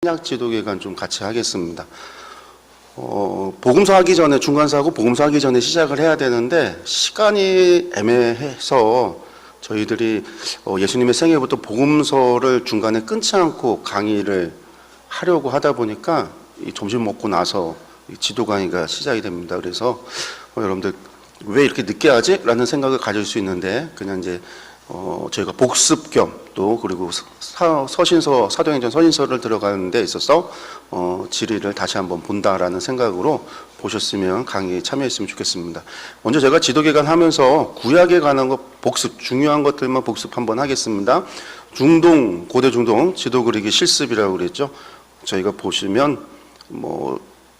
신약 지도기간 좀 같이 하겠습니다. 복음서 하기 전에, 중간사하고 복음서 하기 전에 시작을 해야 되는데 시간이 애매해서 저희들이 예수님의 생애부터 복음서를 중간에 끊지 않고 강의를 하려고 하다 보니까 점심 먹고 나서 지도 강의가 시작이 됩니다. 그래서 여러분들 왜 이렇게 늦게 하지? 라는 생각을 가질 수 있는데 그냥 이제 저희가 복습 겸 또 그리고 서신서, 사도행전 서신서를 들어가는 데 있어서 질의를 다시 한번 본다라는 생각으로 보셨으면 강의에 참여했으면 좋겠습니다. 먼저 제가 지도기간 하면서 구약에 관한 것 복습, 중요한 것들만 복습 한번 하겠습니다. 중동, 고대 중동 지도 그리기 실습이라고 그랬죠. 저희가 보시면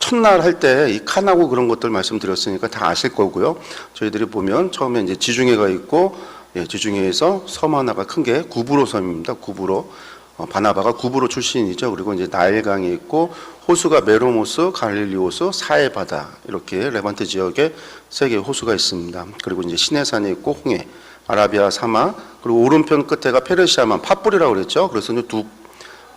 첫날 할 때 이 칸하고 그런 것들 말씀드렸으니까 다 아실 거고요. 저희들이 보면 처음에 이제 지중해가 있고, 지중해에서 섬 하나가 큰 게 구브로 섬입니다. 구브로. 바나바가 구브로 출신이죠. 그리고 이제 나일강이 있고, 호수가 메로모스, 갈릴리 호수, 사해바다, 이렇게 레반트 지역에 세 개의 호수가 있습니다. 그리고 이제 시내산이 있고, 홍해, 아라비아 사막, 그리고 오른편 끝에가 페르시아만, 팥불이라고 그랬죠. 그래서 이제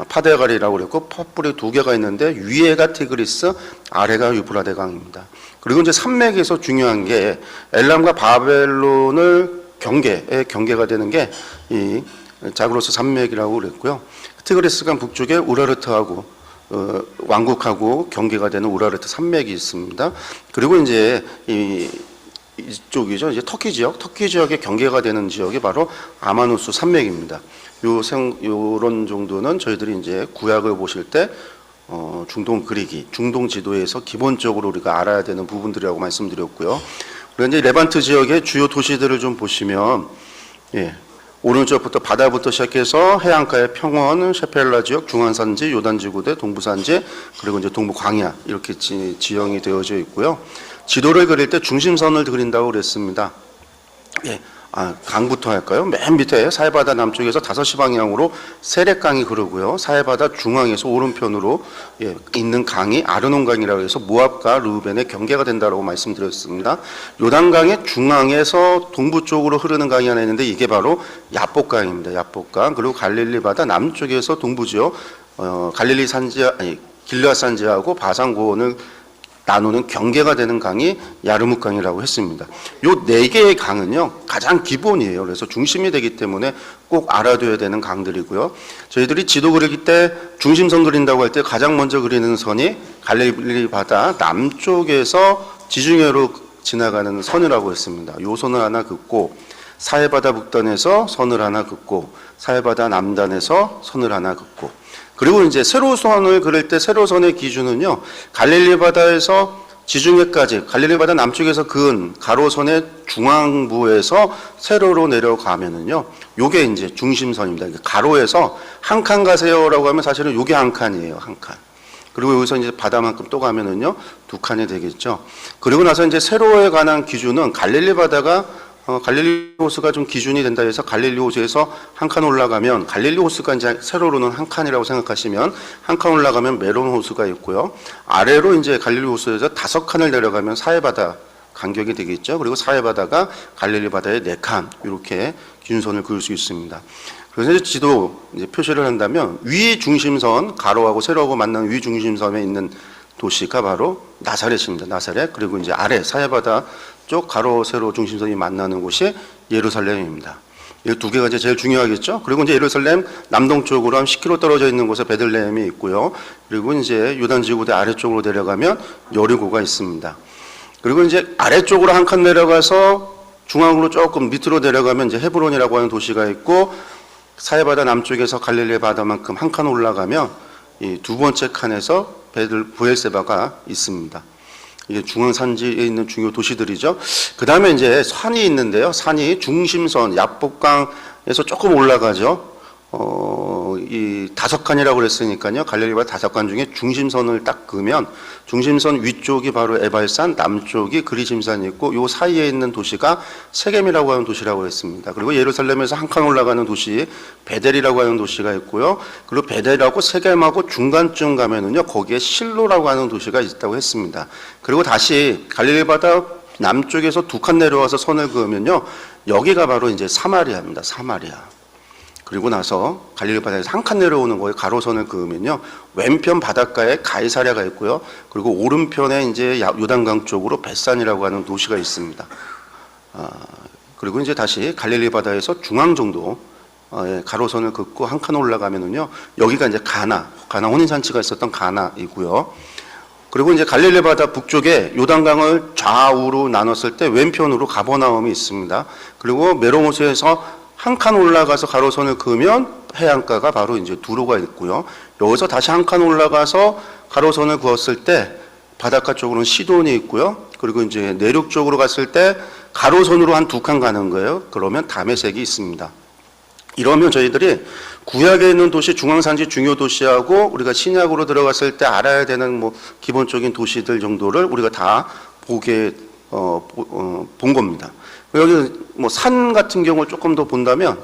파데갈이라고 그랬고 팥불이 두 개가 있는데 위에가 티그리스, 아래가 유프라데 강입니다. 그리고 이제 산맥에서 중요한 게 엘람과 바벨론을 경계가 되는 게 이 자그로스 산맥이라고 그랬고요. 티그리스강 북쪽에 우라르트하고 왕국하고 경계가 되는 우라르트 산맥이 있습니다. 그리고 이제 이쪽이죠. 이제 터키 지역의 경계가 되는 지역이 바로 아마누스 산맥입니다. 요런 정도는 저희들이 이제 구약을 보실 때 중동 그리기, 중동 지도에서 기본적으로 우리가 알아야 되는 부분들이라고 말씀드렸고요. 그리고 이제 레반트 지역의 주요 도시들을 좀 보시면, 오른쪽부터 바다부터 시작해서 해안가의 평원, 셰펠라 지역, 중앙산지, 요단지구대, 동부산지, 그리고 이제 동부 광야 이렇게 지형이 되어져 있고요. 지도를 그릴 때 중심선을 그린다고 그랬습니다. 강부터 할까요? 맨 밑에 사해바다 남쪽에서 5시 방향으로 세렛강이 흐르고요. 사해바다 중앙에서 오른편으로 있는 강이 아르논강이라고 해서 모압과 르우벤의 경계가 된다고 말씀드렸습니다. 요단강의 중앙에서 동부 쪽으로 흐르는 강이 하나 있는데 이게 바로 야복강입니다. 야복강. 그리고 갈릴리 바다 남쪽에서 동부 지역 길르앗 산지하고 바산 고원을 나누는 경계가 되는 강이 야르묵강이라고 했습니다. 요 네 개의 강은요 가장 기본이에요. 그래서 중심이 되기 때문에 꼭 알아둬야 되는 강들이고요. 저희들이 지도 그리기 때 중심선 그린다고 할 때 가장 먼저 그리는 선이 갈릴리 바다 남쪽에서 지중해로 지나가는 선이라고 했습니다. 요 선을 하나 긋고 사해바다 북단에서 선을 하나 긋고 사해바다 남단에서 선을 하나 긋고 그리고 이제 세로선을 그릴 때 세로선의 기준은요, 갈릴리 바다에서 지중해까지, 갈릴리 바다 남쪽에서 그은 가로선의 중앙부에서 세로로 내려가면은요, 요게 이제 중심선입니다. 가로에서 한 칸 가세요라고 하면 사실은 요게 한 칸이에요, 한 칸. 그리고 여기서 이제 바다만큼 또 가면은요, 2칸이 되겠죠. 그리고 나서 이제 세로에 관한 기준은 갈릴리 바다가 갈릴리 호수가 좀 기준이 된다 해서 갈릴리 호수에서 한 칸 올라가면 갈릴리 호수가 이제 세로로는 한 칸이라고 생각하시면 한 칸 올라가면 메론 호수가 있고요. 아래로 이제 갈릴리 호수에서 5칸을 내려가면 사해바다 간격이 되겠죠. 그리고 사해바다가 갈릴리 바다의 4칸 이렇게 기준선을 그을 수 있습니다. 그래서 이제 지도 이제 표시를 한다면 위 중심선 가로하고 세로하고 만나는 위 중심선에 있는 도시가 바로 나사렛입니다. 나사렛. 그리고 이제 아래 사해바다 쪽 가로 세로 중심선이 만나는 곳이 예루살렘입니다. 이 두 개가 이제 제일 중요하겠죠. 그리고 이제 예루살렘 남동쪽으로 한 10km 떨어져 있는 곳에 베들레헴이 있고요. 그리고 이제 요단지구대 아래쪽으로 내려가면 여리고가 있습니다. 그리고 이제 아래쪽으로 한 칸 내려가서 중앙으로 조금 밑으로 내려가면 이제 헤브론이라고 하는 도시가 있고 사해바다 남쪽에서 갈릴리 바다만큼 한 칸 올라가면 이 두 번째 칸에서 부엘세바가 있습니다. 이게 중앙산지에 있는 중요 도시들이죠. 그 다음에 이제 산이 있는데요. 산이 중심선, 야복강에서 조금 올라가죠. 이 5칸이라고 그랬으니까요. 갈릴리바다 5칸 중에 중심선을 딱 그으면 중심선 위쪽이 바로 에발산, 남쪽이 그리심산이 있고 요 사이에 있는 도시가 세겜이라고 하는 도시라고 했습니다. 그리고 예루살렘에서 한 칸 올라가는 도시 베델이라고 하는 도시가 있고요. 그리고 베델하고 세겜하고 중간쯤 가면은요. 거기에 실로라고 하는 도시가 있다고 했습니다. 그리고 다시 갈릴리바다 남쪽에서 2칸 내려와서 선을 그으면요. 여기가 바로 이제 사마리아입니다. 사마리아. 그리고 나서 갈릴리 바다에서 한 칸 내려오는 거에 가로선을 그으면요, 왼편 바닷가에 가이사랴가 있고요, 그리고 오른편에 이제 요단강 쪽으로 벳산이라고 하는 도시가 있습니다. 그리고 이제 다시 갈릴리 바다에서 중앙 정도 가로선을 긋고 한 칸 올라가면은요, 여기가 이제 가나 혼인잔치가 있었던 가나이고요. 그리고 이제 갈릴리 바다 북쪽에 요단강을 좌우로 나눴을 때 왼편으로 가버나움이 있습니다. 그리고 메로모스에서 한 칸 올라가서 가로선을 그으면 해안가가 바로 이제 두로가 있고요. 여기서 다시 한 칸 올라가서 가로선을 그었을 때 바닷가 쪽으로는 시돈이 있고요. 그리고 이제 내륙 쪽으로 갔을 때 가로선으로 한 두 칸 가는 거예요. 그러면 다메섹이 있습니다. 이러면 저희들이 구약에 있는 도시, 중앙산지 중요 도시하고 우리가 신약으로 들어갔을 때 알아야 되는 뭐 기본적인 도시들 정도를 우리가 다 보게 본 겁니다. 여기 뭐 산 같은 경우를 조금 더 본다면,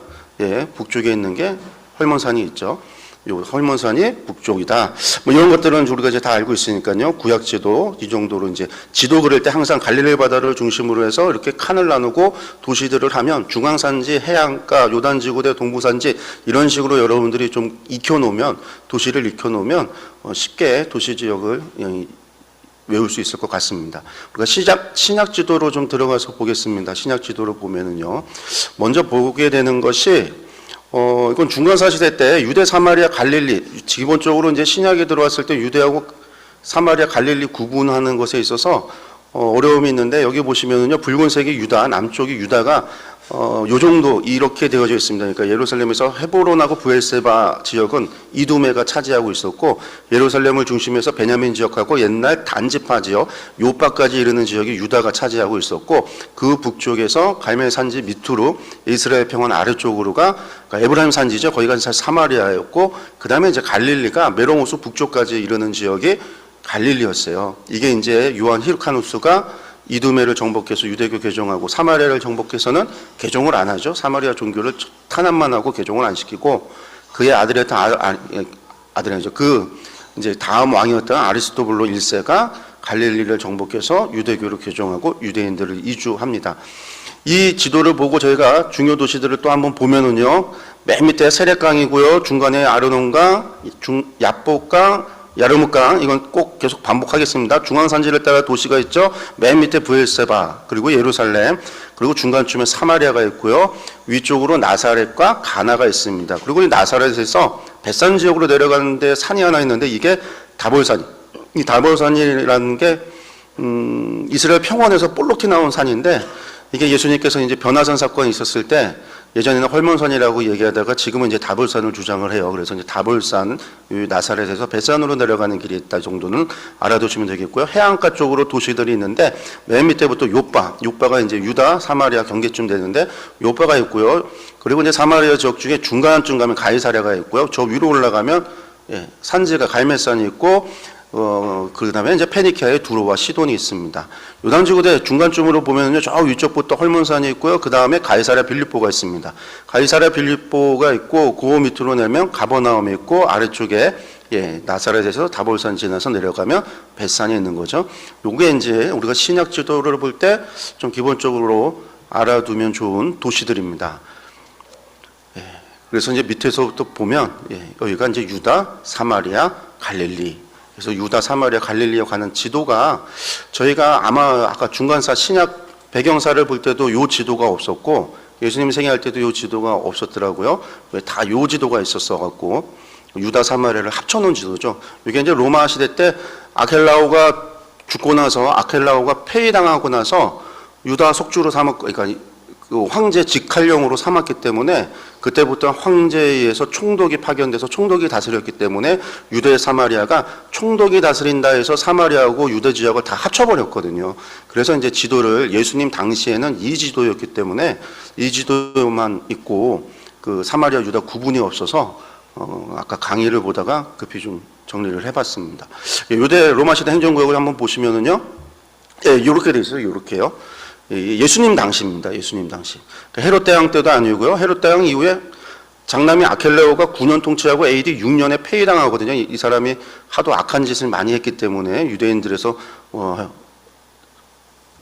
북쪽에 있는 게 헐몬산이 있죠. 요 헐몬산이 북쪽이다. 뭐 이런 것들은 우리가 이제 다 알고 있으니까요. 구약 지도 이 정도로 이제 지도 그릴 때 항상 갈릴리 바다를 중심으로 해서 이렇게 칸을 나누고 도시들을 하면 중앙산지, 해안가, 요단지구대, 동부산지 이런 식으로 여러분들이 좀 익혀놓으면, 도시를 익혀놓으면 쉽게 도시 지역을 외울 수 있을 것 같습니다. 우리가 신약 지도로 좀 들어가서 보겠습니다. 신약 지도로 보면은요, 먼저 보게 되는 것이 이건 중간사 시대 때 유대, 사마리아, 갈릴리, 기본적으로 이제 신약에 들어왔을 때 유대하고 사마리아, 갈릴리 구분하는 것에 있어서 어려움이 있는데, 여기 보시면은요, 붉은색이 유다, 남쪽이 유다가 요 정도 이렇게 되어져 있습니다. 그러니까 예루살렘에서 헤브론하고 브엘세바 지역은 이두메가 차지하고 있었고, 예루살렘을 중심해서 베냐민 지역하고 옛날 단지파 지역, 요파까지 이르는 지역이 유다가 차지하고 있었고, 그 북쪽에서 갈멜 산지 밑으로 이스라엘 평원 아래쪽으로가 그러니까 에브라임 산지죠. 거기가 사실 사마리아였고, 그 다음에 이제 갈릴리가 메로모스 북쪽까지 이르는 지역이 갈릴리였어요. 이게 이제 요한 히르카누스가 이두메를 정복해서 유대교 개종하고, 사마리아를 정복해서는 개종을 안 하죠. 사마리아 종교를 탄압만 하고 개종을 안 시키고, 그의 아들이죠. 그 이제 다음 왕이었던 아리스토블로 1세가 갈릴리를 정복해서 유대교를 개종하고 유대인들을 이주합니다. 이 지도를 보고 저희가 중요 도시들을 또 한번 보면은요, 맨 밑에 세렛강이고요, 중간에 아르논강, 야복강, 야르무강, 이건 꼭 계속 반복하겠습니다. 중앙산지를 따라 도시가 있죠. 맨 밑에 브엘세바, 그리고 예루살렘, 그리고 중간쯤에 사마리아가 있고요. 위쪽으로 나사렛과 가나가 있습니다. 그리고 이 나사렛에서 벳산 지역으로 내려가는데 산이 하나 있는데, 이게 다볼산. 이 다볼산이라는 게 이스라엘 평원에서 볼록히 나온 산인데, 이게 예수님께서 이제 변화산 사건이 있었을 때 예전에는 헐몬산이라고 얘기하다가 지금은 이제 다볼산을 주장을 해요. 그래서 이제 다볼산, 나사렛에서 벳산으로 내려가는 길이 있다 정도는 알아두시면 되겠고요. 해안가 쪽으로 도시들이 있는데, 맨 밑에부터 요바가 이제 유다, 사마리아 경계쯤 되는데 요바가 있고요. 그리고 이제 사마리아 지역 중에 중간쯤 가면 가이사랴가 있고요. 저 위로 올라가면 산지가 갈멜산이 있고, 그 다음에 이제 페니키아의 두로와 시돈이 있습니다. 요단지구대 중간쯤으로 보면요, 저 위쪽부터 헐몬산이 있고요. 그 다음에 가이사랴 빌립보가 있습니다. 가이사랴 빌립보가 있고, 그 밑으로 내면 가버나움이 있고, 아래쪽에 나사렛에서 다볼산 지나서 내려가면 벳산이 있는 거죠. 요게 이제 우리가 신약 지도를 볼 때 좀 기본적으로 알아두면 좋은 도시들입니다. 그래서 이제 밑에서부터 보면 여기가 이제 유다, 사마리아, 갈릴리. 그래서 유다, 사마리아, 갈릴리에 가는 지도가, 저희가 아마 아까 중간사 신약 배경사를 볼 때도 요 지도가 없었고, 예수님 생애할 때도 요 지도가 없었더라고요. 왜 다 요 지도가 있었어 갖고 유다, 사마리아를 합쳐놓은 지도죠. 이게 이제 로마 시대 때 아켈라오가 죽고 나서, 아켈라오가 폐위당하고 나서 유다 속주로 삼았고, 그러니까 그 황제 직할령으로 삼았기 때문에, 그때부터 황제에 의해서 총독이 파견돼서 총독이 다스렸기 때문에 유대, 사마리아가 총독이 다스린다 해서 사마리아하고 유대 지역을 다 합쳐버렸거든요. 그래서 이제 지도를, 예수님 당시에는 이 지도였기 때문에 이 지도만 있고 그 사마리아, 유다 구분이 없어서 아까 강의를 보다가 급히 좀 정리를 해봤습니다. 유대 로마 시대 행정구역을 한번 보시면은요, 이렇게 돼 있어요. 이렇게요. 예수님 당시입니다. 예수님 당시. 헤롯 대왕 때도 아니고요. 헤롯 대왕 이후에 장남이 아켈레오가 9년 통치하고 AD 6년에 폐위당하거든요. 이 사람이 하도 악한 짓을 많이 했기 때문에 유대인들에서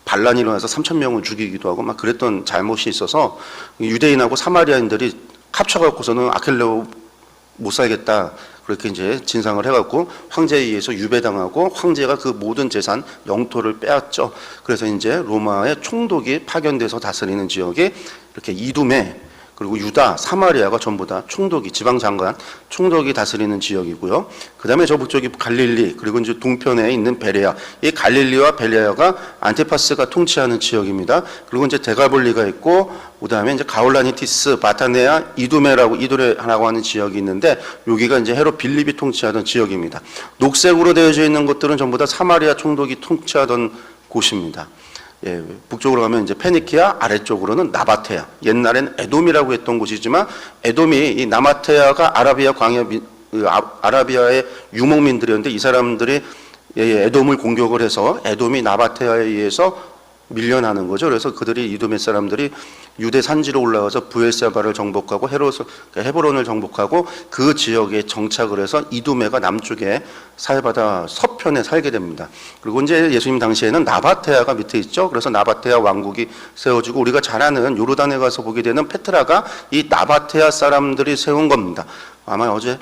반란이 일어나서 3,000명을 죽이기도 하고 막 그랬던 잘못이 있어서 유대인하고 사마리아인들이 합쳐갖고서는 아킬레오 못 살겠다. 그렇게 이제 진상을 해갖고 황제에 의해서 유배당하고 황제가 그 모든 재산 영토를 빼앗죠. 그래서 이제 로마의 총독이 파견돼서 다스리는 지역에 이렇게 이두메 그리고 유다, 사마리아가 전부 다 총독이 지방장관, 총독이 다스리는 지역이고요. 그 다음에 저 북쪽이 갈릴리, 그리고 이제 동편에 있는 베레아. 이 갈릴리와 베레아가 안티파스가 통치하는 지역입니다. 그리고 이제 데가볼리가 있고, 그 다음에 이제 가올라니티스, 바타네아, 이두메라고 하는 지역이 있는데, 여기가 이제 헤롯 빌립이 통치하던 지역입니다. 녹색으로 되어져 있는 것들은 전부 다 사마리아 총독이 통치하던 곳입니다. 예, 북쪽으로 가면 이제 페니키아, 아래쪽으로는 나바테아. 옛날엔 에돔이라고 했던 곳이지만 에돔이 이 나바테아가 아라비아 광야 아라비아의 유목민들이었는데 이 사람들이 에돔을 공격을 해서 에돔이 나바테아에 의해서 밀려나는 거죠. 그래서 그들이 이두메 사람들이 유대 산지로 올라가서 브엘세바를 정복하고 헤브론을 정복하고 그 지역에 정착을 해서 이두메가 남쪽에 사해바다 서편에 살게 됩니다. 그리고 이제 예수님 당시에는 나바테아가 밑에 있죠. 그래서 나바테아 왕국이 세워지고 우리가 잘 아는 요르단에 가서 보게 되는 페트라가 이 나바테아 사람들이 세운 겁니다. 아마 어제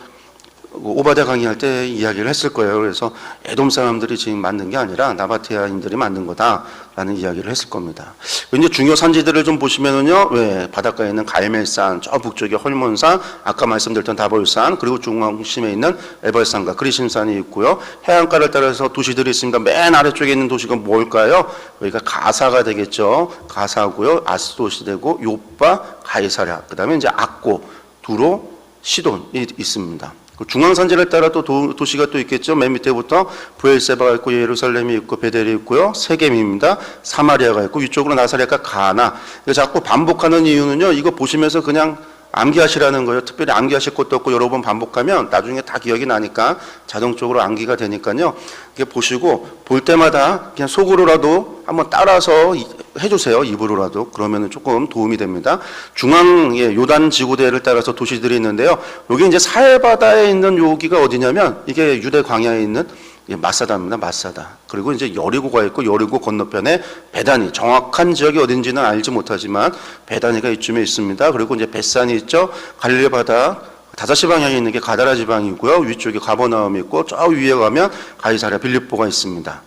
오바댜 강의할 때 이야기를 했을 거예요. 그래서 에돔 사람들이 지금 만든 게 아니라 나바테아인들이 만든 거다라는 이야기를 했을 겁니다. 이제 중요 산지들을 좀 보시면은요, 왜 바닷가에 있는 갈멜산, 저 북쪽에 헐몬산, 아까 말씀드렸던 다볼산, 그리고 중앙심에 있는 에벌산과 그리심산이 있고요. 해안가를 따라서 도시들이 있습니다. 맨 아래쪽에 있는 도시가 뭘까요? 여기가 가사가 되겠죠. 가사고요, 아스도시 되고 요빠, 가이사랴, 그다음에 이제 악고, 두로, 시돈이 있습니다. 중앙산지를 따라 또 도시가 또 있겠죠. 맨 밑에부터 브엘세바가 있고 예루살렘이 있고 베델이 있고요. 세겜입니다. 사마리아가 있고 위쪽으로 나사렛과 가나. 자꾸 반복하는 이유는요. 이거 보시면서 그냥 암기하시라는 거예요. 특별히 암기하실 것도 없고 여러 번 반복하면 나중에 다 기억이 나니까 자동적으로 암기가 되니까요. 이게 보시고 볼 때마다 그냥 속으로라도 한번 따라서 해주세요. 입으로라도. 그러면 조금 도움이 됩니다. 중앙에 요단 지구대를 따라서 도시들이 있는데요. 여기 이제 사해바다에 있는 여기가 어디냐면 이게 유대 광야에 있는 마사다입니다. 마사다. 그리고 이제 여리고가 있고 여리고 건너편에 베다니. 정확한 지역이 어딘지는 알지 못하지만 베다니가 이쯤에 있습니다. 그리고 이제 벳산이 있죠. 갈릴리 바다 다다시 방향에 있는 게 가다라 지방이고요. 위쪽에 가버나움이 있고 저 위에 가면 가이사랴 빌립보가 있습니다.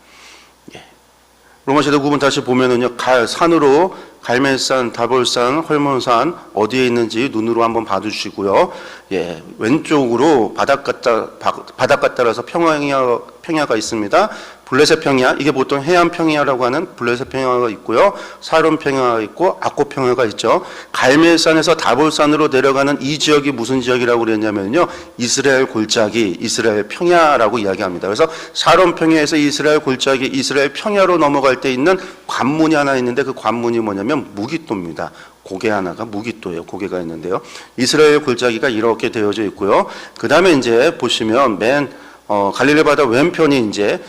예. 로마시대 9분 다시 보면은요. 산으로 갈멜산, 다볼산, 헐몬산 어디에 있는지 눈으로 한번 봐주시고요. 예, 왼쪽으로 바닷가 따라서 평야가 있습니다. 블레셋 평야, 이게 보통 해안 평야라고 하는 블레셋 평야가 있고요. 사론 평야가 있고 악고 평야가 있죠. 갈멜산에서 다볼산으로 내려가는 이 지역이 무슨 지역이라고 그랬냐면요. 이스라엘 골짜기, 이스라엘 평야라고 이야기합니다. 그래서 사론 평야에서 이스라엘 골짜기, 이스라엘 평야로 넘어갈 때 있는 관문이 하나 있는데 그 관문이 뭐냐면 무기또입니다. 고개 하나가 무기또예요. 고개가 있는데요. 이스라엘 골짜기가 이렇게 되어져 있고요. 그 다음에 이제 보시면 갈릴리 바다 왼편이 이제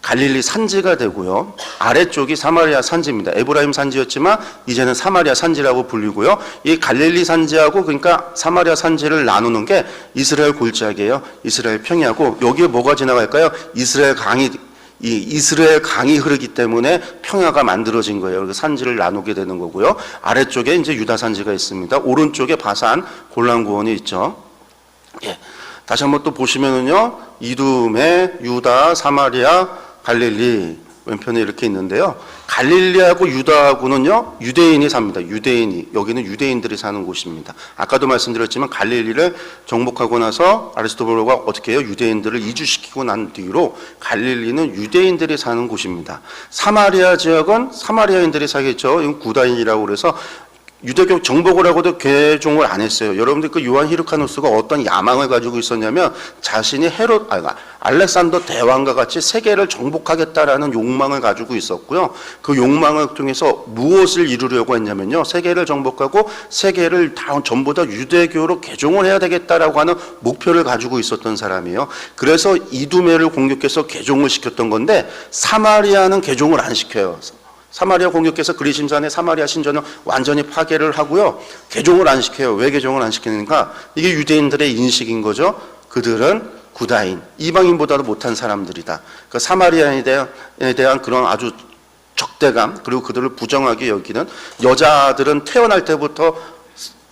갈릴리 산지가 되고요. 아래쪽이 사마리아 산지입니다. 에브라임 산지였지만 이제는 사마리아 산지라고 불리고요. 이 갈릴리 산지하고 그러니까 사마리아 산지를 나누는 게 이스라엘 골짜기예요. 이스라엘 평야고 여기에 뭐가 지나갈까요? 이스라엘 강이 흐르기 때문에 평야가 만들어진 거예요. 그래서 산지를 나누게 되는 거고요. 아래쪽에 이제 유다 산지가 있습니다. 오른쪽에 바산 골란고원이 있죠. 예. 다시 한번 또 보시면은요. 이두메, 유다, 사마리아, 갈릴리 왼편에 이렇게 있는데요. 갈릴리하고 유다하고는요. 유대인이 삽니다. 유대인이. 여기는 유대인들이 사는 곳입니다. 아까도 말씀드렸지만 갈릴리를 정복하고 나서 아리스토블로가 어떻게 해요? 유대인들을 이주시키고 난 뒤로 갈릴리는 유대인들이 사는 곳입니다. 사마리아 지역은 사마리아인들이 살겠죠. 이건 구다인이라고 그래서 유대교 정복을 하고도 개종을 안 했어요. 여러분들 그 요한 히르카누스가 어떤 야망을 가지고 있었냐면 자신이 알렉산더 대왕과 같이 세계를 정복하겠다라는 욕망을 가지고 있었고요. 그 욕망을 통해서 무엇을 이루려고 했냐면요. 세계를 정복하고 세계를 전부 다 유대교로 개종을 해야 되겠다라고 하는 목표를 가지고 있었던 사람이에요. 그래서 이두메를 공격해서 개종을 시켰던 건데 사마리아는 개종을 안 시켜요. 사마리아 공격해서 그리심산의 사마리아 신전을 완전히 파괴를 하고요. 개종을 안 시켜요. 왜 개종을 안 시키는가? 이게 유대인들의 인식인 거죠. 그들은 구다인, 이방인보다도 못한 사람들이다. 그 사마리아에 대한 그런 아주 적대감, 그리고 그들을 부정하게 여기는 여자들은 태어날 때부터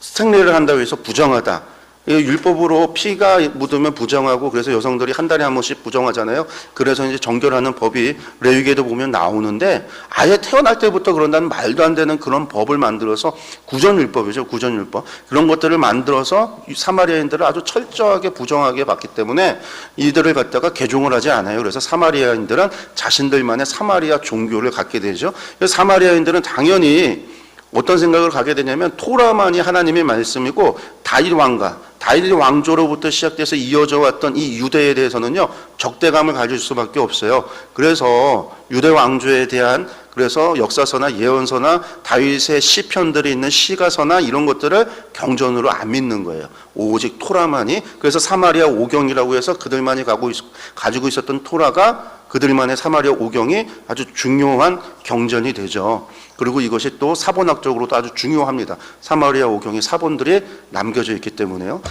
생리를 한다고 해서 부정하다. 이 율법으로 피가 묻으면 부정하고 그래서 여성들이 한 달에 한 번씩 부정하잖아요. 그래서 이제 정결하는 법이 레위기에도 보면 나오는데 아예 태어날 때부터 그런다는 말도 안 되는 그런 법을 만들어서 구전율법이죠. 구전율법. 그런 것들을 만들어서 사마리아인들을 아주 철저하게 부정하게 봤기 때문에 이들을 갖다가 개종을 하지 않아요. 그래서 사마리아인들은 자신들만의 사마리아 종교를 갖게 되죠. 그래서 사마리아인들은 당연히 어떤 생각을 가게 되냐면 토라만이 하나님의 말씀이고 다윗 왕조로부터 시작돼서 이어져 왔던 이 유대에 대해서는요 적대감을 가질 수밖에 없어요. 그래서 유대 왕조에 대한 그래서 역사서나 예언서나 다윗의 시편들이 있는 시가서나 이런 것들을 경전으로 안 믿는 거예요. 오직 토라만이. 그래서 사마리아 오경이라고 해서 그들만이 가지고 있었던 토라가 그들만의 사마리아 오경이 아주 중요한 경전이 되죠. 그리고 이것이 또 사본학적으로도 아주 중요합니다. 사마리아 오경의 사본들이 남겨져 있기 때문에요.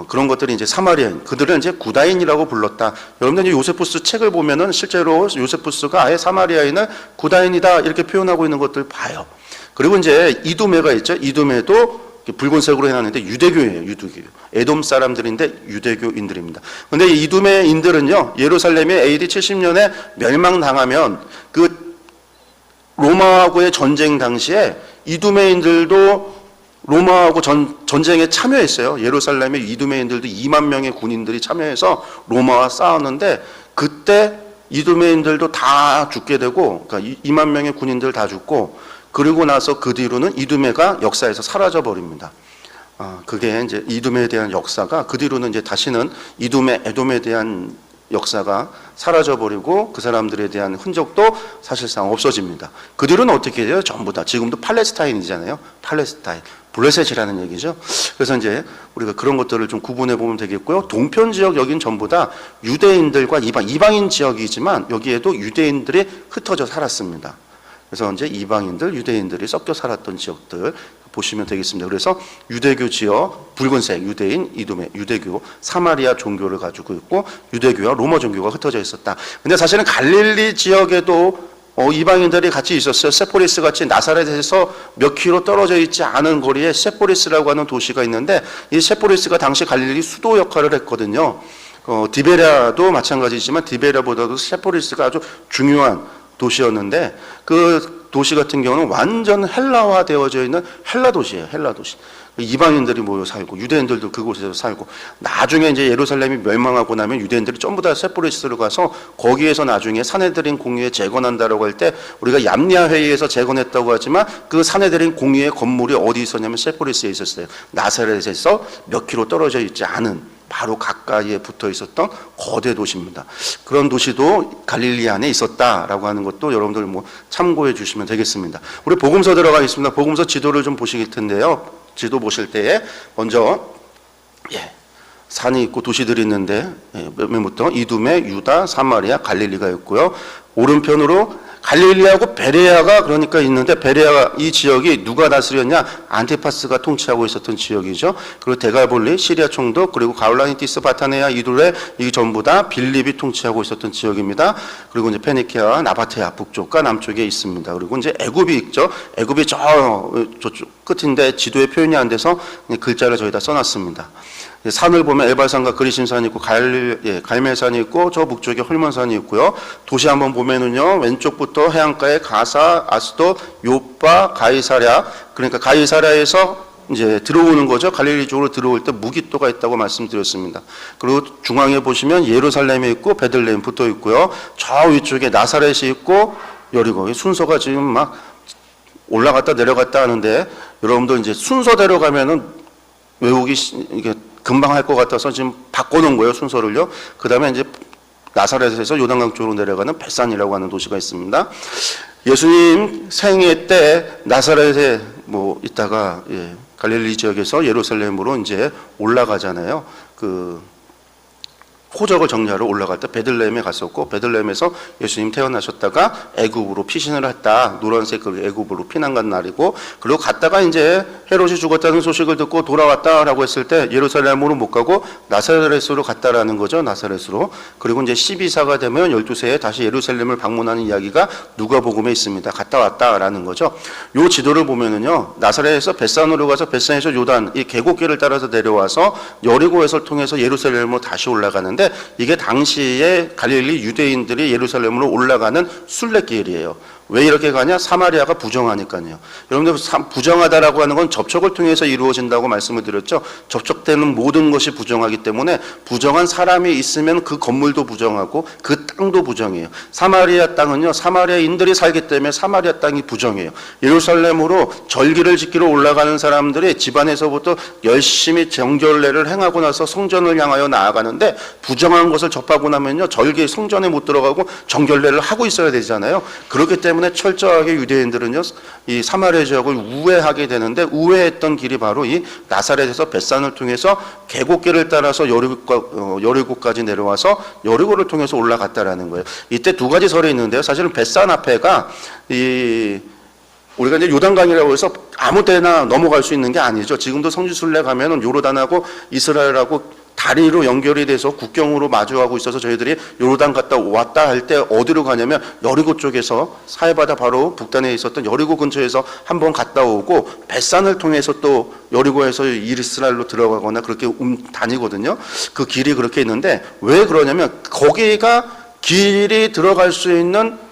그런 것들이 이제 사마리아인, 그들은 이제 구다인이라고 불렀다. 여러분들 요세푸스 책을 보면은 실제로 요세푸스가 아예 사마리아인을 구다인이다 이렇게 표현하고 있는 것들 봐요. 그리고 이제 이두메가 있죠. 이두메도 붉은색으로 해놨는데 유대교예요. 유대교. 에돔 사람들인데 유대교인들입니다. 근데 이 이두메인들은요 예루살렘이 AD 70년에 멸망당하면 그 로마하고의 전쟁 당시에 이두메인들도 로마하고 전쟁에 참여했어요. 예루살렘에 이두메인들도 2만 명의 군인들이 참여해서 로마와 싸웠는데 그때 이두메인들도 다 죽게 되고 그러니까 2만 명의 군인들 다 죽고 그리고 나서 그 뒤로는 이두메가 역사에서 사라져 버립니다. 그게 이제 이두메에 대한 역사가 그 뒤로는 이제 다시는 이두메, 에돔에 대한 역사가 사라져버리고 그 사람들에 대한 흔적도 사실상 없어집니다. 그 뒤로는 어떻게 돼요? 전부 다 지금도 팔레스타인이잖아요. 팔레스타인, 블레셋이라는 얘기죠. 그래서 이제 우리가 그런 것들을 좀 구분해 보면 되겠고요. 동편 지역 여긴 전부 다 유대인들과 이방인 지역이지만 여기에도 유대인들이 흩어져 살았습니다. 그래서 이제 이방인들, 유대인들이 섞여 살았던 지역들 보시면 되겠습니다. 그래서 유대교 지역, 붉은색 유대인, 이두메, 유대교, 사마리아 종교를 가지고 있고 유대교와 로마 종교가 흩어져 있었다. 근데 사실은 갈릴리 지역에도 이방인들이 같이 있었어요. 세포리스 같이 나사렛에서 몇 킬로 떨어져 있지 않은 거리에 세포리스라고 하는 도시가 있는데 이 세포리스가 당시 갈릴리 수도 역할을 했거든요. 디베랴도 마찬가지지만 디베랴보다도 세포리스가 아주 중요한 도시였는데 그 도시 같은 경우는 완전 헬라화 되어져 있는 헬라 도시예요. 헬라 도시. 이방인들이 모여 살고 유대인들도 그곳에서 살고 나중에 이제 예루살렘이 멸망하고 나면 유대인들이 전부 다 세포리스로 가서 거기에서 나중에 산헤드린 공의회 재건한다라고 할 때 우리가 얌니아 회의에서 재건했다고 하지만 그 산헤드린 공의회 건물이 어디 있었냐면 세포리스에 있었어요. 나사렛에서 몇 킬로 떨어져 있지 않은 바로 가까이에 붙어 있었던 거대 도시입니다. 그런 도시도 갈릴리 안에 있었다라고 하는 것도 여러분들 뭐 참고해 주시면 되겠습니다. 우리 복음서 들어가 있습니다. 복음서 지도를 좀 보실 텐데요. 지도 보실 때에 먼저 산이 있고 도시들이 있는데 맨부터 이두메, 유다, 사마리아, 갈릴리가 있고요. 오른편으로 갈릴리하고 베레아가 그러니까 있는데 베레아 이 지역이 누가 다스렸냐? 안티파스가 통치하고 있었던 지역이죠. 그리고 데갈볼리, 시리아 총독, 그리고 가울라니티스, 바타네아, 이둘레 이 전부 다 빌립이 통치하고 있었던 지역입니다. 그리고 이제 페니키아, 나바테아 북쪽과 남쪽에 있습니다. 그리고 이제 애굽이 있죠. 애굽이 저쪽 끝인데 지도에 표현이 안 돼서 글자를 저기다 써놨습니다. 산을 보면 에발산과 그리심산이 있고 갈멜산이 있고 저 북쪽에 헐몬산이 있고요. 도시 한번 보면은요 왼쪽부터 해안가에 가사, 아스도, 요빠, 가이사랴 그러니까 가이사랴에서 이제 들어오는 거죠. 갈릴리 쪽으로 들어올 때 무기토가 있다고 말씀드렸습니다. 그리고 중앙에 보시면 예루살렘이 있고 베들레헴 붙어 있고요. 저 위쪽에 나사렛이 있고 여리고 순서가 지금 막 올라갔다 내려갔다 하는데 여러분도 이제 순서대로 가면은 외우기 이게 금방 할 것 같아서 지금 바꿔놓은 거예요, 순서를요. 그 다음에 이제 나사렛에서 요단강 쪽으로 내려가는 벳산이라고 하는 도시가 있습니다. 예수님 생애 때 나사렛에 뭐 있다가 갈릴리 지역에서 예루살렘으로 이제 올라가잖아요. 호적을 정리하러 올라갈 때 베들레헴에 갔었고, 베들레헴에서 예수님 태어나셨다가 애굽으로 피신을 했다. 노란색 그 애굽으로 피난 간 날이고, 그리고 갔다가 이제 헤롯이 죽었다는 소식을 듣고 돌아왔다라고 했을 때 예루살렘으로 못 가고 나사렛으로 갔다라는 거죠. 나사렛으로. 그리고 이제 12사가 되면 12세에 다시 예루살렘을 방문하는 이야기가 누가복음에 있습니다. 갔다 왔다라는 거죠. 요 지도를 보면은요, 나사렛에서 벳산으로 가서 벳산에서 요단 이 계곡길을 따라서 내려와서 여리고에서 통해서 예루살렘으로 다시 올라가는데, 이게 당시에 갈릴리 유대인들이 예루살렘으로 올라가는 순례길이에요. 왜 이렇게 가냐? 사마리아가 부정하니까요. 여러분들 부정하다라고 하는 건 접촉을 통해서 이루어진다고 말씀을 드렸죠. 접촉되는 모든 것이 부정하기 때문에 부정한 사람이 있으면 그 건물도 부정하고 그 땅도 부정해요. 사마리아 땅은요, 사마리아인들이 살기 때문에 사마리아 땅이 부정해요. 예루살렘으로 절기를 지키러 올라가는 사람들이 집안에서부터 열심히 정결례를 행하고 나서 성전을 향하여 나아가는데, 부정한 것을 접하고 나면요, 절기 성전에 못 들어가고 정결례를 하고 있어야 되잖아요. 그렇기 때문에 철저하게 유대인들은요, 이 사마리아 지역을 우회하게 되는데, 우회했던 길이 바로 이 나사렛에서 벳산을 통해서 계곡길을 따라서 여리고까지 내려와서 여리고를 통해서 올라갔다라는 거예요. 이때 두 가지 설이 있는데요. 사실은 벳산 앞에가 우리가 이제 요단강이라고 해서 아무 때나 넘어갈 수 있는 게 아니죠. 지금도 성지순례 가면은 요르단하고 이스라엘하고 다리로 연결이 돼서 국경으로 마주하고 있어서 저희들이 요르단 갔다 왔다 할 때 어디로 가냐면 여리고 쪽에서 사해바다 바로 북단에 있었던 여리고 근처에서 한번 갔다 오고, 벳산을 통해서 또 여리고에서 이스라엘로 들어가거나 그렇게 다니거든요. 그 길이 그렇게 있는데, 왜 그러냐면 거기가 길이 들어갈 수 있는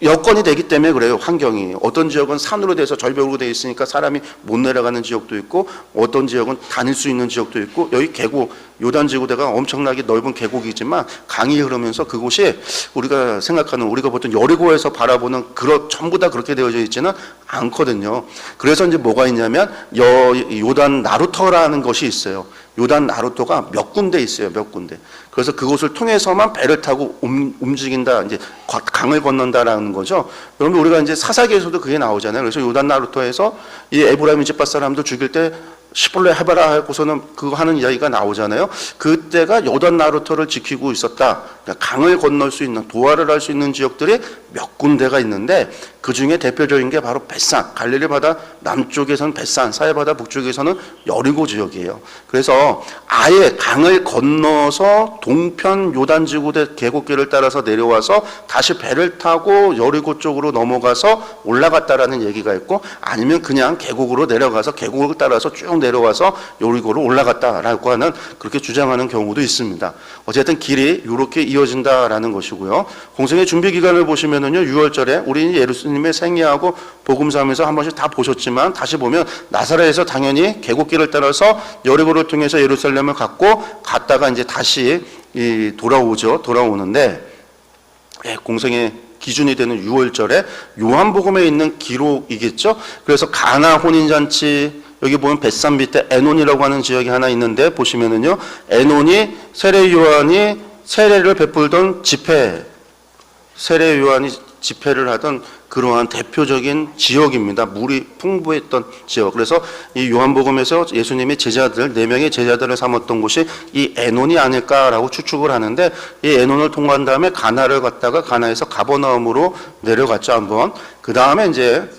여건이 되기 때문에 그래요. 환경이. 어떤 지역은 산으로 돼서 절벽으로 되어 있으니까 사람이 못 내려가는 지역도 있고, 어떤 지역은 다닐 수 있는 지역도 있고, 여기 계곡, 요단지구대가 엄청나게 넓은 계곡이지만 강이 흐르면서 그곳이 우리가 생각하는, 우리가 보통 여리고에서 바라보는 전부 다 그렇게 되어져 있지는 않거든요. 그래서 이제 뭐가 있냐면 요단 나루터라는 것이 있어요. 요단 나루터가 몇 군데 있어요. 몇 군데. 그래서 그곳을 통해서만 배를 타고 움직인다, 이제 강을 건넌다라는 거죠. 여러분, 우리가 이제 사사기에서도 그게 나오잖아요. 그래서 요단 나루터에서 이 에브라임 집밭 사람들 죽일 때 시볼레 해바라 하고서는 그거 하는 이야기가 나오잖아요. 그때가 요단 나루터를 지키고 있었다. 그러니까 강을 건널 수 있는, 도하를 할 수 있는 지역들이 몇 군데가 있는데, 그 중에 대표적인 게 바로 벳산, 갈릴리 바다 남쪽에서는 벳산, 사해바다 북쪽에서는 여리고 지역이에요. 그래서 아예 강을 건너서 동편 요단지구대 계곡길을 따라서 내려와서 다시 배를 타고 여리고 쪽으로 넘어가서 올라갔다라는 얘기가 있고, 아니면 그냥 계곡으로 내려가서 계곡을 따라서 쭉 내려와서 여리고로 올라갔다라고 하는, 그렇게 주장하는 경우도 있습니다. 어쨌든 길이 이렇게 이어진다라는 것이고요. 공생의 준비 기간을 보시면은요, 6월절에 우리 예수님의 생애하고 복음서하면서 한 번씩 다 보셨지만, 다시 보면 나사렛에서 당연히 계곡길을 따라서 여리고를 통해서 예루살렘을 갔다가 이제 다시 돌아오죠. 돌아오는데, 공생의 기준이 되는 6월절에 요한복음에 있는 기록이겠죠. 그래서 가나 혼인잔치, 여기 보면 벳산 밑에 에논이라고 하는 지역이 하나 있는데, 보시면은요, 에논이 세례 요한이 세례를 베풀던 세례 요한이 집회를 하던 그러한 대표적인 지역입니다. 물이 풍부했던 지역. 그래서 이 요한복음에서 예수님의 제자들, 4명의 제자들을 삼았던 곳이 이 에논이 아닐까라고 추측을 하는데, 이 에논을 통과한 다음에 가나를 갔다가 가나에서 가버나움으로 내려갔죠, 한번. 그 다음에 이제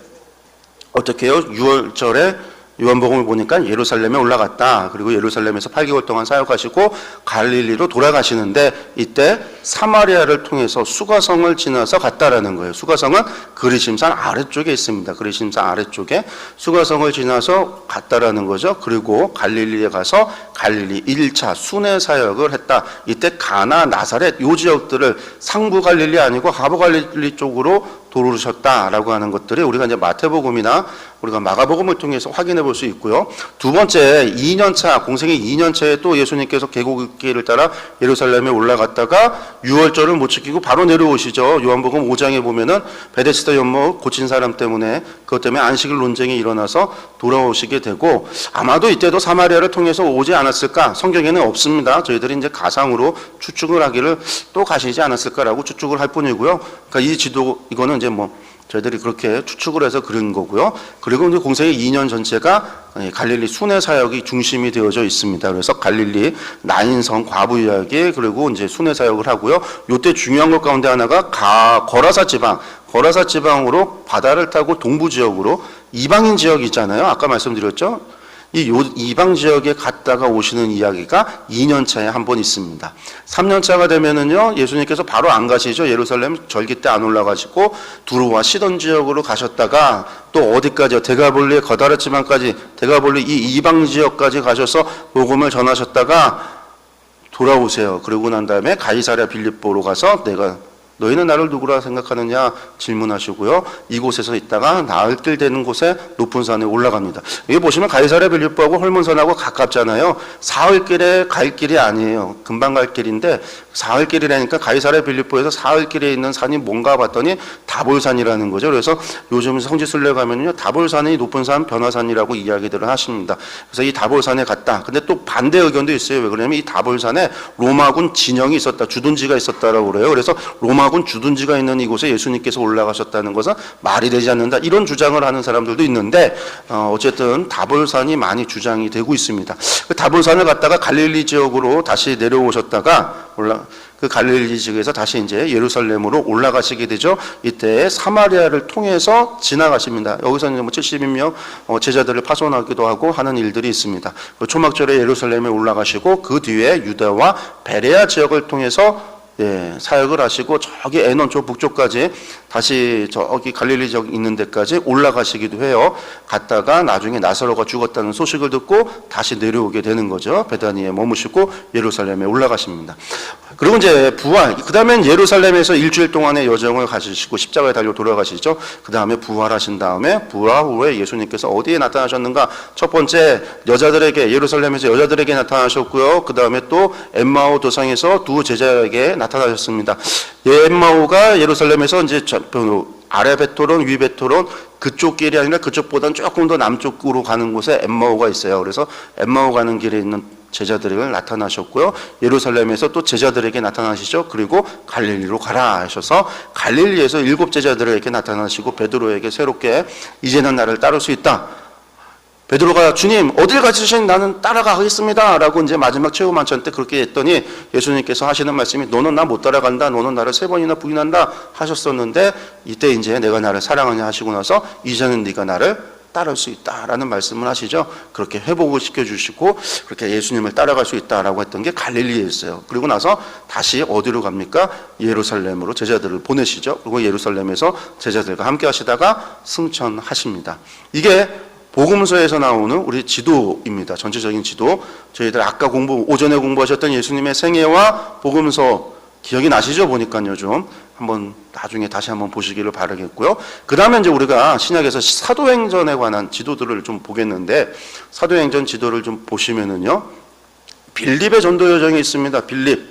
어떻게 해요? 6월절에 요한복음을 보니까 예루살렘에 올라갔다. 그리고 예루살렘에서 8개월 동안 사역하시고 갈릴리로 돌아가시는데, 이때 사마리아를 통해서 수가성을 지나서 갔다라는 거예요. 수가성은 그리심산 아래쪽에 있습니다. 그리심산 아래쪽에 수가성을 지나서 갔다라는 거죠. 그리고 갈릴리에 가서 갈릴리 1차 순회 사역을 했다. 이때 가나, 나사렛 이 지역들을 상부 갈릴리 아니고 하부 갈릴리 쪽으로 도르셨다라고 하는 것들이 우리가 이제 마태복음이나 우리가 마가복음을 통해서 확인해 볼 수 있고요. 두 번째, 2년차, 공생의 2년차에 또 예수님께서 계곡길을 따라 예루살렘에 올라갔다가 6월절을 못 지키고 바로 내려오시죠. 요한복음 5장에 보면은 베데스다 연못 고친 사람 때문에, 그것 때문에 안식일 논쟁이 일어나서 돌아오시게 되고, 아마도 이때도 사마리아를 통해서 오지 않았을까? 성경에는 없습니다. 저희들이 이제 가상으로 추측을 하기를 또 가시지 않았을까라고 추측을 할 뿐이고요. 그러니까 이 지도, 이거는 이제 저희들이 그렇게 추측을 해서 그린 거고요. 그리고 이제 공생의 2년 전체가 갈릴리 순회 사역이 중심이 되어져 있습니다. 그래서 갈릴리 나인성 과부 이야기 그리고 이제 순회 사역을 하고요. 요때 중요한 것 가운데 하나가 거라사 지방으로 바다를 타고 동부 지역으로 이방인 지역이 있잖아요. 아까 말씀드렸죠. 이 이방 지역에 갔다가 오시는 이야기가 2년 차에 한 번 있습니다. 3년 차가 되면은요, 예수님께서 바로 안 가시죠. 예루살렘 절기 때 안 올라가시고 두로와 시돈 지역으로 가셨다가 또 어디까지요? 데가볼리 거다라 지방까지 데가볼리 이 이방 지역까지 가셔서 복음을 전하셨다가 돌아오세요. 그러고 난 다음에 가이사랴 빌립보로 가서 너희는 나를 누구라 생각하느냐 질문하시고요. 이곳에서 있다가 나을 길 되는 곳에 높은 산에 올라갑니다. 여기 보시면 가이사랴 빌립보하고 헐몬산하고 가깝잖아요. 사흘길에 갈 길이 아니에요. 금방 갈 길인데 사흘길이라니까 가이사랴 빌립보에서 사흘길에 있는 산이 뭔가 봤더니 다볼산이라는 거죠. 그래서 요즘 성지순례 가면요, 다볼산이 높은 산 변화산이라고 이야기들을 하십니다. 그래서 이 다볼산에 갔다. 근데 또 반대 의견도 있어요. 왜 그러냐면 이 다볼산에 로마군 진영이 있었다, 주둔지가 있었다라고 그래요. 그래서 로마군 주둔지가 있는 이곳에 예수님께서 올라가셨다는 것은 말이 되지 않는다, 이런 주장을 하는 사람들도 있는데 어쨌든 다볼산이 많이 주장이 되고 있습니다. 그 다볼산을 갔다가 갈릴리 지역으로 다시 내려오셨다가 그 갈릴리 지역에서 다시 이제 예루살렘으로 올라가시게 되죠. 이때 사마리아를 통해서 지나가십니다. 여기서는 70명 제자들을 파송하기도 하고 하는 일들이 있습니다. 초막절에 예루살렘에 올라가시고 그 뒤에 유다와 베레아 지역을 통해서 사역을 하시고 저기 에논 쪽 북쪽까지 다시 저기 갈릴리 지역 있는 데까지 올라가시기도 해요. 갔다가 나중에 나사로가 죽었다는 소식을 듣고 다시 내려오게 되는 거죠. 베다니에 머무시고 예루살렘에 올라가십니다. 그리고 이제 부활, 그 다음엔 예루살렘에서 일주일 동안의 여정을 가시고 십자가에 달려 돌아가시죠. 그 다음에 부활하신 다음에 부활 후에 예수님께서 어디에 나타나셨는가? 첫 번째 여자들에게, 예루살렘에서 여자들에게 나타나셨고요. 그 다음에 또 엠마오 도상에서 두 제자에게 나타나셨습니다. 엠마오가 예루살렘에서 이제 아래 베토론, 위 베토론 그쪽 길이 아니라 그쪽보다는 조금 더 남쪽으로 가는 곳에 엠마오가 있어요. 그래서 엠마오 가는 길에 있는 제자들에게 나타나셨고요. 예루살렘에서 또 제자들에게 나타나시죠. 그리고 갈릴리로 가라 하셔서 갈릴리에서 7 제자들에게 나타나시고 베드로에게 새롭게 이제는 나를 따를 수 있다. 베드로가 주님 어딜 가시신 나는 따라가겠습니다 라고 이제 마지막 최후 만찬 때 그렇게 했더니 예수님께서 하시는 말씀이 너는 나 못 따라간다, 너는 나를 3번이나 부인한다 하셨었는데 이때 이제 내가 나를 사랑하냐 하시고 나서 이제는 네가 나를 따를 수 있다라는 말씀을 하시죠. 그렇게 회복을 시켜주시고 그렇게 예수님을 따라갈 수 있다라고 했던 게 갈릴리에 있어요. 그리고 나서 다시 어디로 갑니까? 예루살렘으로 제자들을 보내시죠. 그리고 예루살렘에서 제자들과 함께 하시다가 승천하십니다. 이게 복음서에서 나오는 우리 지도입니다. 전체적인 지도. 저희들 아까 오전에 공부하셨던 예수님의 생애와 복음서 기억이 나시죠? 보니까요, 좀. 한번 나중에 다시 한번 보시기를 바라겠고요. 그 다음에 이제 우리가 신약에서 사도행전에 관한 지도들을 좀 보겠는데, 사도행전 지도를 좀 보시면은요, 빌립의 전도 여정이 있습니다. 빌립.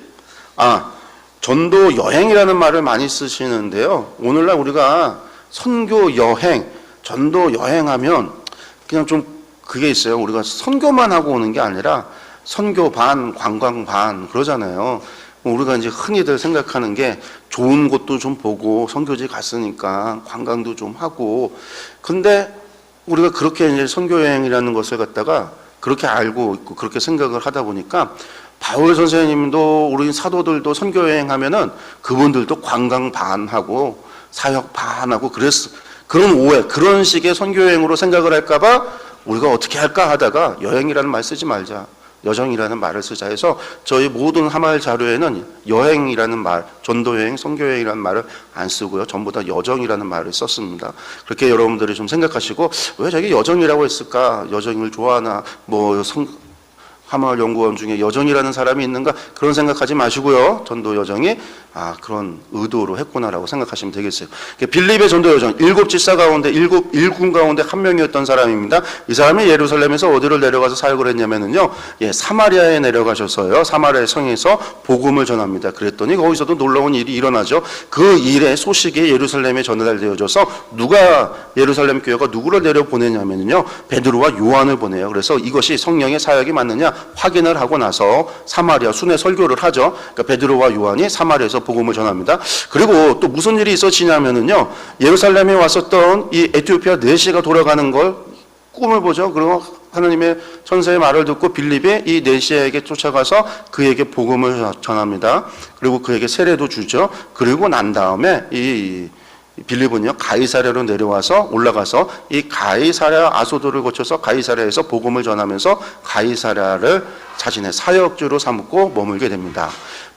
전도 여행이라는 말을 많이 쓰시는데요. 오늘날 우리가 선교 여행, 전도 여행하면 그냥 좀 그게 있어요. 우리가 선교만 하고 오는 게 아니라 선교 반, 관광 반 그러잖아요. 우리가 이제 흔히들 생각하는 게 좋은 곳도 좀 보고 선교지 갔으니까 관광도 좀 하고, 근데 우리가 그렇게 이제 선교 여행이라는 것을 갖다가 그렇게 알고 있고 그렇게 생각을 하다 보니까 바울 선생님도 우리 사도들도 선교 여행하면은 그분들도 관광 반 하고 사역 반 하고 그런 오해, 그런 식의 선교여행으로 생각을 할까봐 우리가 어떻게 할까 하다가 여행이라는 말 쓰지 말자, 여정이라는 말을 쓰자 해서 저희 모든 하마을 자료에는 여행이라는 말, 전도여행, 선교여행이라는 말을 안 쓰고요. 전부 다 여정이라는 말을 썼습니다. 그렇게 여러분들이 좀 생각하시고 왜 자기 여정이라고 했을까? 여정을 좋아하나? 하마을 연구원 중에 여정이라는 사람이 있는가? 그런 생각하지 마시고요. 전도 여정이 그런 의도로 했구나라고 생각하시면 되겠어요. 빌립의 전도 여정, 7 집사 가운데 1군 가운데 한 명이었던 사람입니다. 이 사람이 예루살렘에서 어디를 내려가서 사역을 했냐면은요, 사마리아에 내려가셔서요, 사마리아 성에서 복음을 전합니다. 그랬더니 거기서도 놀라운 일이 일어나죠. 그 일의 소식이 예루살렘에 전달되어져서 누가 예루살렘 교회가 누구를 내려 보내냐면요, 베드로와 요한을 보내요. 그래서 이것이 성령의 사역이 맞느냐? 확인을 하고 나서 사마리아 순회 설교를 하죠. 그러니까 베드로와 요한이 사마리아에서 복음을 전합니다. 그리고 또 무슨 일이 있어지냐면은요, 예루살렘에 왔었던 이 에티오피아 내시가 돌아가는 걸 꿈을 보죠. 그리고 하나님의 천사의 말을 듣고 빌립이 이 내시에게 쫓아가서 그에게 복음을 전합니다. 그리고 그에게 세례도 주죠. 그리고 난 다음에 이 빌립은요, 가이사랴로 내려와서 올라가서 이 가이사랴 아소도를 거쳐서 가이사랴에서 복음을 전하면서 가이사랴를 자신의 사역지로 삼고 머물게 됩니다.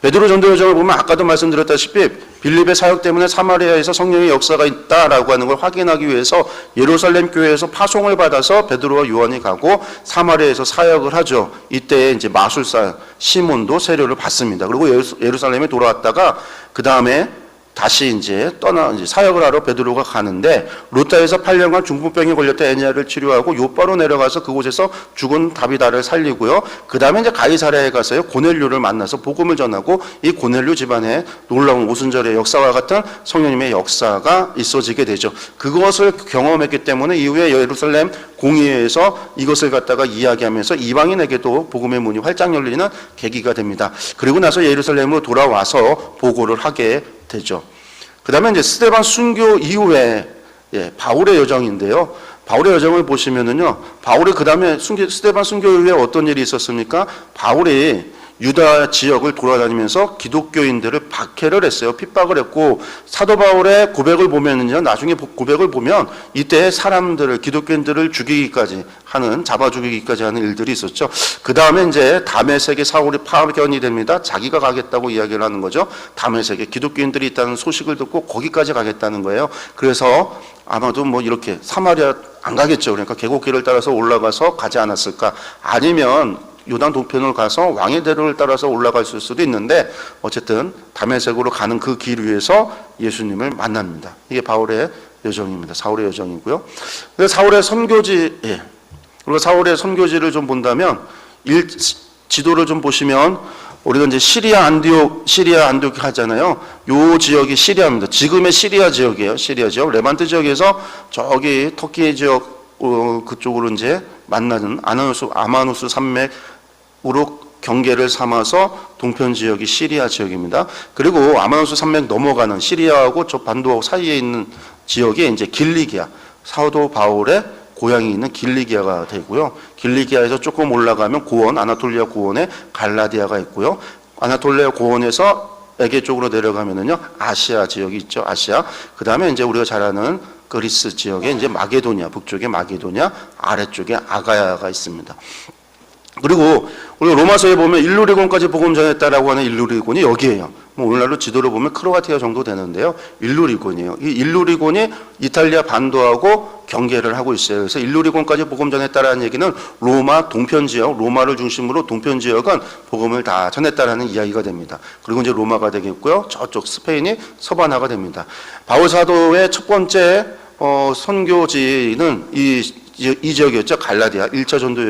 베드로 전도 여정을 보면 아까도 말씀드렸다시피 빌립의 사역 때문에 사마리아에서 성령의 역사가 있다라고 하는 걸 확인하기 위해서 예루살렘 교회에서 파송을 받아서 베드로와 요한이 가고 사마리아에서 사역을 하죠. 이때 이제 마술사 시몬도 세례를 받습니다. 그리고 예루살렘에 돌아왔다가 그 다음에 다시 이제 사역을 하러 베드로가 가는데, 루타에서 8년간 중풍병에 걸렸다 애니아를 치료하고 요바로 내려가서 그곳에서 죽은 다비다를 살리고요. 그 다음에 이제 가이사랴에 가서요, 고넬료를 만나서 복음을 전하고 이 고넬료 집안에 놀라운 오순절의 역사와 같은 성령님의 역사가 있어지게 되죠. 그것을 경험했기 때문에 이후에 예루살렘 공의회에서 이것을 갖다가 이야기하면서 이방인에게도 복음의 문이 활짝 열리는 계기가 됩니다. 그리고 나서 예루살렘으로 돌아와서 보고를 하게 되죠. 그 다음에 이제 스데반 순교 이후에 바울의 여정인데요. 바울의 여정을 보시면은요, 바울이 그 다음에 스데반 순교 이후에 어떤 일이 있었습니까? 바울이 유다 지역을 돌아다니면서 기독교인들을 박해를 했어요. 핍박을 했고, 사도 바울의 고백을 보면은요, 나중에 고백을 보면 이때 사람들을, 기독교인들을 죽이기까지 하는, 잡아 죽이기까지 하는 일들이 있었죠. 그 다음에 이제 다메섹에 사울이 파견이 됩니다. 자기가 가겠다고 이야기를 하는 거죠. 다메섹에 기독교인들이 있다는 소식을 듣고 거기까지 가겠다는 거예요. 그래서 아마도 뭐 이렇게 사마리아 안 가겠죠. 그러니까 계곡길을 따라서 올라가서 가지 않았을까? 아니면 요단 동편을 가서 왕의 대로를 따라서 올라갔을 수도 있는데, 어쨌든 다메섹으로 가는 그 길 위에서 예수님을 만납니다. 이게 바울의 여정입니다. 사울의 여정이고요. 근데 사울의 선교지, 그리고 사울의 선교지를 좀 본다면, 지도를 좀 보시면 우리가 이제 시리아 안디옥 하잖아요. 요 지역이 시리아입니다. 지금의 시리아 지역이에요. 시리아 지역, 레반트 지역에서 저기 터키 지역 그쪽으로 이제 만나는 아마누스 산맥으로 경계를 삼아서 동편 지역이 시리아 지역입니다. 그리고 아마누스 산맥 넘어가는 시리아하고 저 반도 사이에 있는 지역이 이제 길리기아, 사도 바울의 고향이 있는 길리기아가 되고요. 길리기아에서 조금 올라가면 고원, 아나톨리아 고원에 갈라디아가 있고요. 아나톨리아 고원에서 에게 쪽으로 내려가면은요, 아시아 지역이 있죠. 아시아. 그 다음에 이제 우리가 잘 아는 그리스 지역에 이제 마게도니아, 북쪽에 마게도니아, 아래쪽에 아가야가 있습니다. 그리고 우리가 로마서에 보면 일루리곤까지 복음 전했다라고 하는 일루리곤이 여기에요. 뭐 오늘날로 지도로 보면 크로아티아 정도 되는데요. 일루리곤이에요. 이 일루리곤이 이탈리아 반도하고 경계를 하고 있어요. 그래서 일루리곤까지 복음 전했다라는 얘기는 로마 동편 지역, 로마를 중심으로 동편 지역은 복음을 다 전했다라는 이야기가 됩니다. 그리고 이제 로마가 되겠고요. 저쪽 스페인이 서바나가 됩니다. 바울 사도의 첫 번째 선교지는 이 지역이었죠. 갈라디아. 1차 전도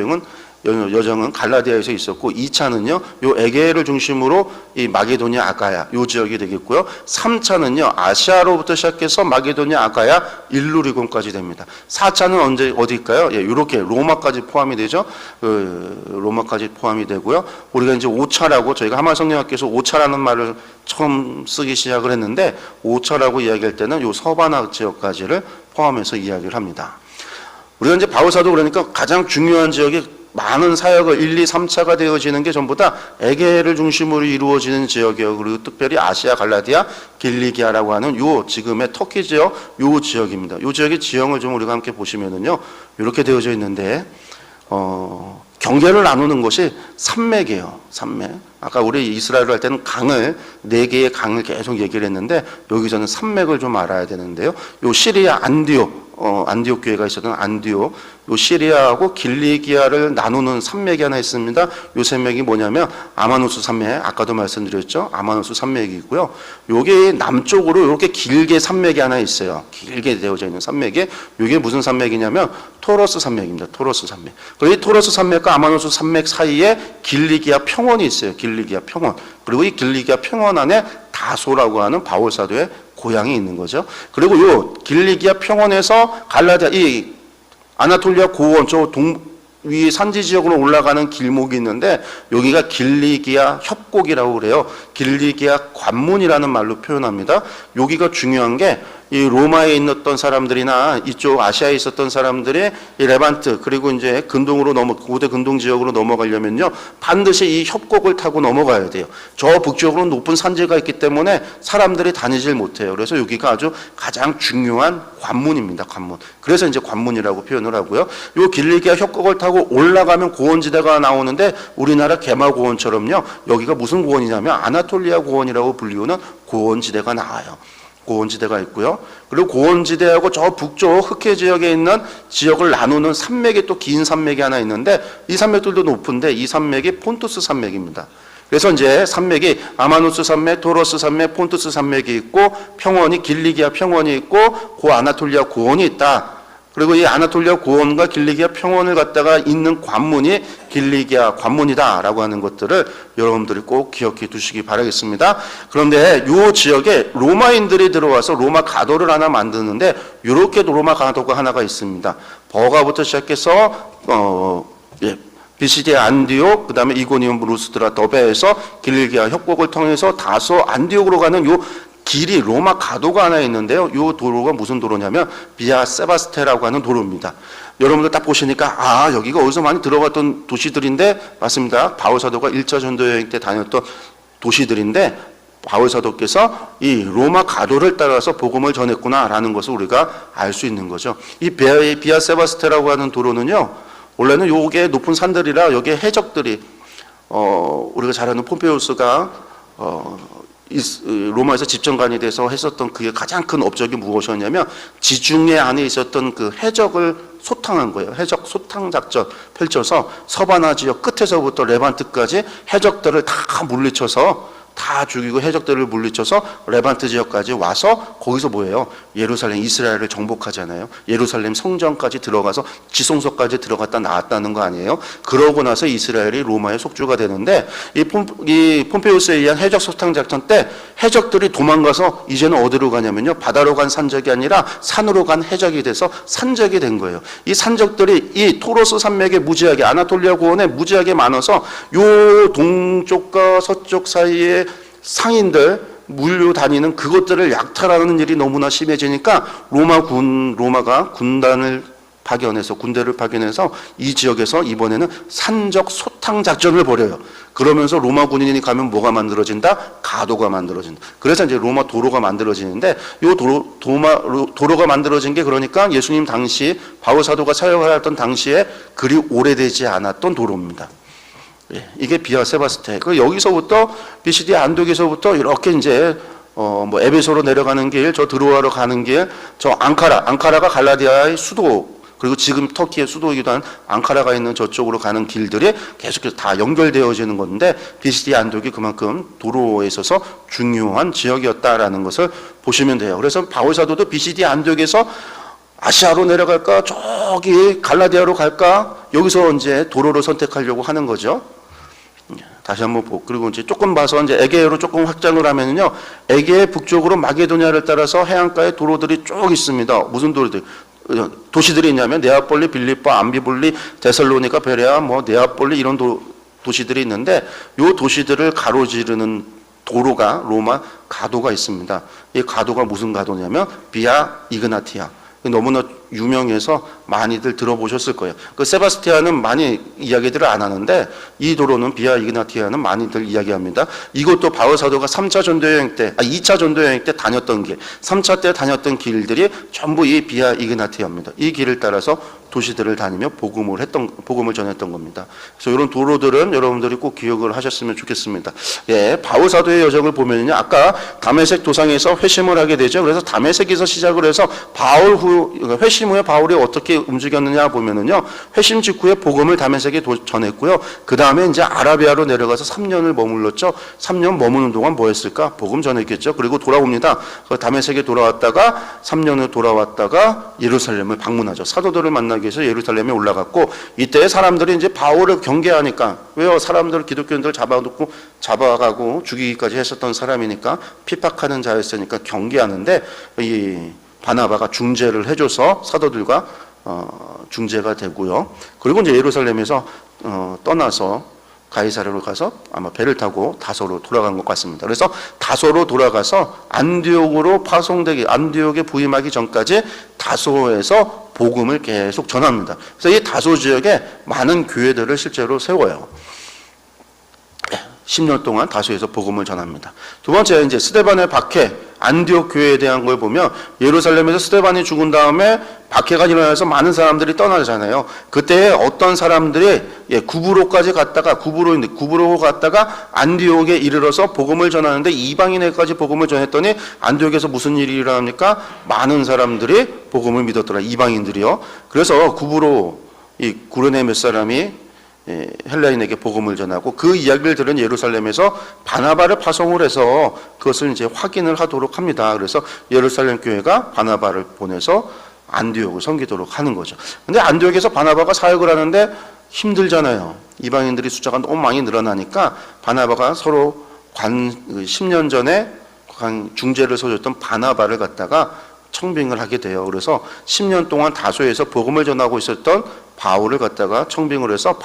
여정은 갈라디아에서 있었고, 2차는요, 요 에게를 중심으로 이 마게도니아 아가야, 요 지역이 되겠고요. 3차는요, 아시아로부터 시작해서 마게도니아 아가야, 일루리곤까지 됩니다. 4차는 어디일까요? 요렇게 로마까지 포함이 되죠. 로마까지 포함이 되고요. 우리가 이제 5차라고, 저희가 하마성령학교에서 5차라는 말을 처음 쓰기 시작을 했는데, 5차라고 이야기할 때는 요 서바나 지역까지를 포함해서 이야기를 합니다. 우리가 이제 바울사도 그러니까 가장 중요한 지역이 많은 사역을 1, 2, 3차가 되어지는 게 전부 다 에게를 중심으로 이루어지는 지역이에요. 그리고 특별히 아시아, 갈라디아, 길리기아라고 하는 요 지금의 터키 지역, 요 지역입니다. 요 지역의 지형을 좀 우리가 함께 보시면은요, 이렇게 되어져 있는데, 경계를 나누는 것이 산맥이에요. 산맥. 아까 우리 이스라엘을 할 때는 강을, 4개의 강을 계속 얘기를 했는데, 여기서는 산맥을 좀 알아야 되는데요. 요 시리아 안디옥 교회가 있었던 안디옥, 요 시리아하고 길리기아를 나누는 산맥이 하나 있습니다. 요 산맥이 뭐냐면 아마누스 산맥, 아까도 말씀드렸죠. 아마누스 산맥이 있고요. 요게 남쪽으로 이렇게 길게 산맥이 하나 있어요. 길게 되어져 있는 산맥이, 요게 무슨 산맥이냐면 토러스 산맥입니다. 토러스 산맥. 그리고 이 토러스 산맥과 아마누스 산맥 사이에 길리기아 평원이 있어요. 길리기아 평원. 그리고 이 길리기아 평원 안에 다소라고 하는 바울 사도의 고향이 있는 거죠. 그리고 요 길리기아 평원에서 갈라디아, 이 아나톨리아 고원, 위 산지 지역으로 올라가는 길목이 있는데 여기가 길리기아 협곡이라고 그래요. 길리기아 관문이라는 말로 표현합니다. 여기가 중요한 게 이 로마에 있었던 사람들이나 이쪽 아시아에 있었던 사람들이 이 레반트 그리고 이제 근동으로 고대 근동 지역으로 넘어가려면요 반드시 이 협곡을 타고 넘어가야 돼요. 저 북쪽으로 높은 산지가 있기 때문에 사람들이 다니질 못해요. 그래서 여기가 아주 가장 중요한 관문입니다. 관문. 그래서 이제 관문이라고 표현을 하고요. 요 길리기아 협곡을 타고 올라가면 고원지대가 나오는데 우리나라 개마고원처럼요 여기가 무슨 고원이냐면 아나톨리아 고원이라고 불리우는 고원지대가 나와요. 고원지대가 있고요. 그리고 고원지대하고 저 북쪽 흑해 지역에 있는 지역을 나누는 산맥이 또 긴 산맥이 하나 있는데 이 산맥들도 높은데 이 산맥이 폰투스 산맥입니다. 그래서 이제 산맥이 아마누스 산맥, 토로스 산맥, 폰투스 산맥이 있고 평원이 길리기아 평원이 있고 고 아나톨리아 고원이 있다. 그리고 이 아나톨리아 고원과 길리기아 평원을 갖다가 있는 관문이 길리기아 관문이다라고 하는 것들을 여러분들이 꼭 기억해 두시기 바라겠습니다. 그런데 이 지역에 로마인들이 들어와서 로마 가도를 하나 만드는데 이렇게 로마 가도가 하나가 있습니다. 버가부터 시작해서 비시디아 안디옥, 그 다음에 이고니움 루스드라 더베에서 길리기아 협곡을 통해서 다소 안디옥으로 가는 요 길이 로마 가도가 하나 있는데요. 이 도로가 무슨 도로냐면 비아 세바스테라고 하는 도로입니다. 여러분들 딱 보시니까 여기가 어디서 많이 들어갔던 도시들인데 맞습니다. 바울 사도가 1차 전도 여행 때 다녔던 도시들인데 바울 사도께서 이 로마 가도를 따라서 복음을 전했구나라는 것을 우리가 알 수 있는 거죠. 이 비아 세바스테라고 하는 도로는요. 원래는 요게 높은 산들이라 여기에 해적들이 우리가 잘 아는 폼페이우스가 로마에서 집정관이 돼서 했었던 그게 가장 큰 업적이 무엇이었냐면 지중해 안에 있었던 그 해적을 소탕한 거예요. 해적 소탕 작전 펼쳐서 서바나 지역 끝에서부터 레반트까지 해적들을 다 물리쳐서 다 죽이고 해적들을 물리쳐서 레반트 지역까지 와서 거기서 뭐예요? 예루살렘 이스라엘을 정복하잖아요. 예루살렘 성전까지 들어가서 지성소까지 들어갔다 나왔다는 거 아니에요? 그러고 나서 이스라엘이 로마의 속주가 되는데 이 폼페이우스에 의한 해적 소탕 작전 때 해적들이 도망가서 이제는 어디로 가냐면요. 바다로 간 산적이 아니라 산으로 간 해적이 돼서 산적이 된 거예요. 이 산적들이 이 토로스 산맥에 무지하게 아나톨리아 고원에 무지하게 많아서 요 동쪽과 서쪽 사이에 상인들 물려 다니는 그것들을 약탈하는 일이 너무나 심해지니까 로마가 군단을 파견해서 군대를 파견해서 이 지역에서 이번에는 산적 소탕 작전을 벌여요. 그러면서 로마 군인이 가면 뭐가 만들어진다? 가도가 만들어진다. 그래서 이제 로마 도로가 만들어지는데 이 도로가 만들어진 게 그러니까 예수님 당시 바울 사도가 사역하였던 당시에 그리 오래되지 않았던 도로입니다. 이게 비아 세바스테. 그 여기서부터 비시디 안독에서부터 이렇게 이제 에베소로 내려가는 길, 저 드로아로 가는 길, 저 앙카라가 갈라디아의 수도, 그리고 지금 터키의 수도이기도 한 앙카라가 있는 저쪽으로 가는 길들이 계속해서 다 연결되어지는 건데 비시디 안독이 그만큼 도로에 있어서 중요한 지역이었다라는 것을 보시면 돼요. 그래서 바울 사도도 비시디 안독에서 아시아로 내려갈까, 저기 갈라디아로 갈까, 여기서 이제 도로를 선택하려고 하는 거죠. 다시 한번 보고, 그리고 이제 조금 봐서 이제 에게해로 조금 확장을 하면요. 에게해 북쪽으로 마게도니아를 따라서 해안가에 도로들이 쭉 있습니다. 무슨 도시들이 있냐면 네아폴리, 빌립보, 암비볼리, 데살로니가, 베레아, 네아폴리 이런 도시들이 있는데 이 도시들을 가로지르는 도로가 로마 가도가 있습니다. 이 가도가 무슨 가도냐면 비아 이그나티아. 너무나 유명해서 많이들 들어보셨을 거예요. 그 세바스티아는 많이 이야기들을 안 하는데 이 도로는 비아 이그나티아는 많이들 이야기합니다. 이것도 바울 사도가 3차 전도여행 때, 2차 전도여행 때 다녔던 길, 3차 때 다녔던 길들이 전부 이 비아 이그나티아입니다. 이 길을 따라서 도시들을 다니며 복음을 전했던 겁니다. 그래서 이런 도로들은 여러분들이 꼭 기억을 하셨으면 좋겠습니다. 바울 사도의 여정을 보면요, 아까 다메섹 도상에서 회심을 하게 되죠. 그래서 다메섹에서 시작을 해서 회심 후에 바울이 어떻게 움직였느냐 보면은요, 회심 직후에 복음을 다메섹에 전했고요. 그 다음에 이제 아라비아로 내려가서 3년을 머물렀죠. 3년 머무는 동안 뭐 했을까? 복음 전했겠죠. 그리고 돌아옵니다. 다메섹에 돌아왔다가 3년을 돌아왔다가 예루살렘을 방문하죠. 사도들을 만나기 위해서 예루살렘에 올라갔고, 이때 사람들이 이제 바울을 경계하니까, 왜요? 사람들, 기독교인들 잡아가고 죽이기까지 했었던 사람이니까, 핍박하는 자였으니까 경계하는데, 이 바나바가 중재를 해줘서 사도들과 중재가 되고요. 그리고 이제 예루살렘에서 떠나서 가이사랴로 가서 아마 배를 타고 다소로 돌아간 것 같습니다. 그래서 다소로 돌아가서 안디옥에 부임하기 전까지 다소에서 복음을 계속 전합니다. 그래서 이 다소 지역에 많은 교회들을 실제로 세워요. 10년 동안 다소에서 복음을 전합니다. 두 번째, 이제 스데반의 박해, 안디옥 교회에 대한 걸 보면 예루살렘에서 스데반이 죽은 다음에 박해가 일어나서 많은 사람들이 떠나잖아요. 그때 어떤 사람들이 구브로까지 갔다가 구브로 갔다가 안디옥에 이르러서 복음을 전하는데 이방인에게까지 복음을 전했더니 안디옥에서 무슨 일이 일어납니까? 많은 사람들이 복음을 믿었더라. 이방인들이요. 그래서 이 구레네 몇 사람이 헬라인에게 복음을 전하고 그 이야기를 들은 예루살렘에서 바나바를 파송을 해서 그것을 이제 확인을 하도록 합니다. 그래서 예루살렘 교회가 바나바를 보내서 안디옥을 섬기도록 하는 거죠. 근데 안디옥에서 바나바가 사역을 하는데 힘들잖아요. 이방인들이 숫자가 너무 많이 늘어나니까 바나바가 서로 10년 전에 중재를 서줬던 바나바를 갖다가 청빙을 하게 돼요. 그래서 10년 동안 다소에서 복음을 전하고 있었던 바울을 갖다가 청빙을 해서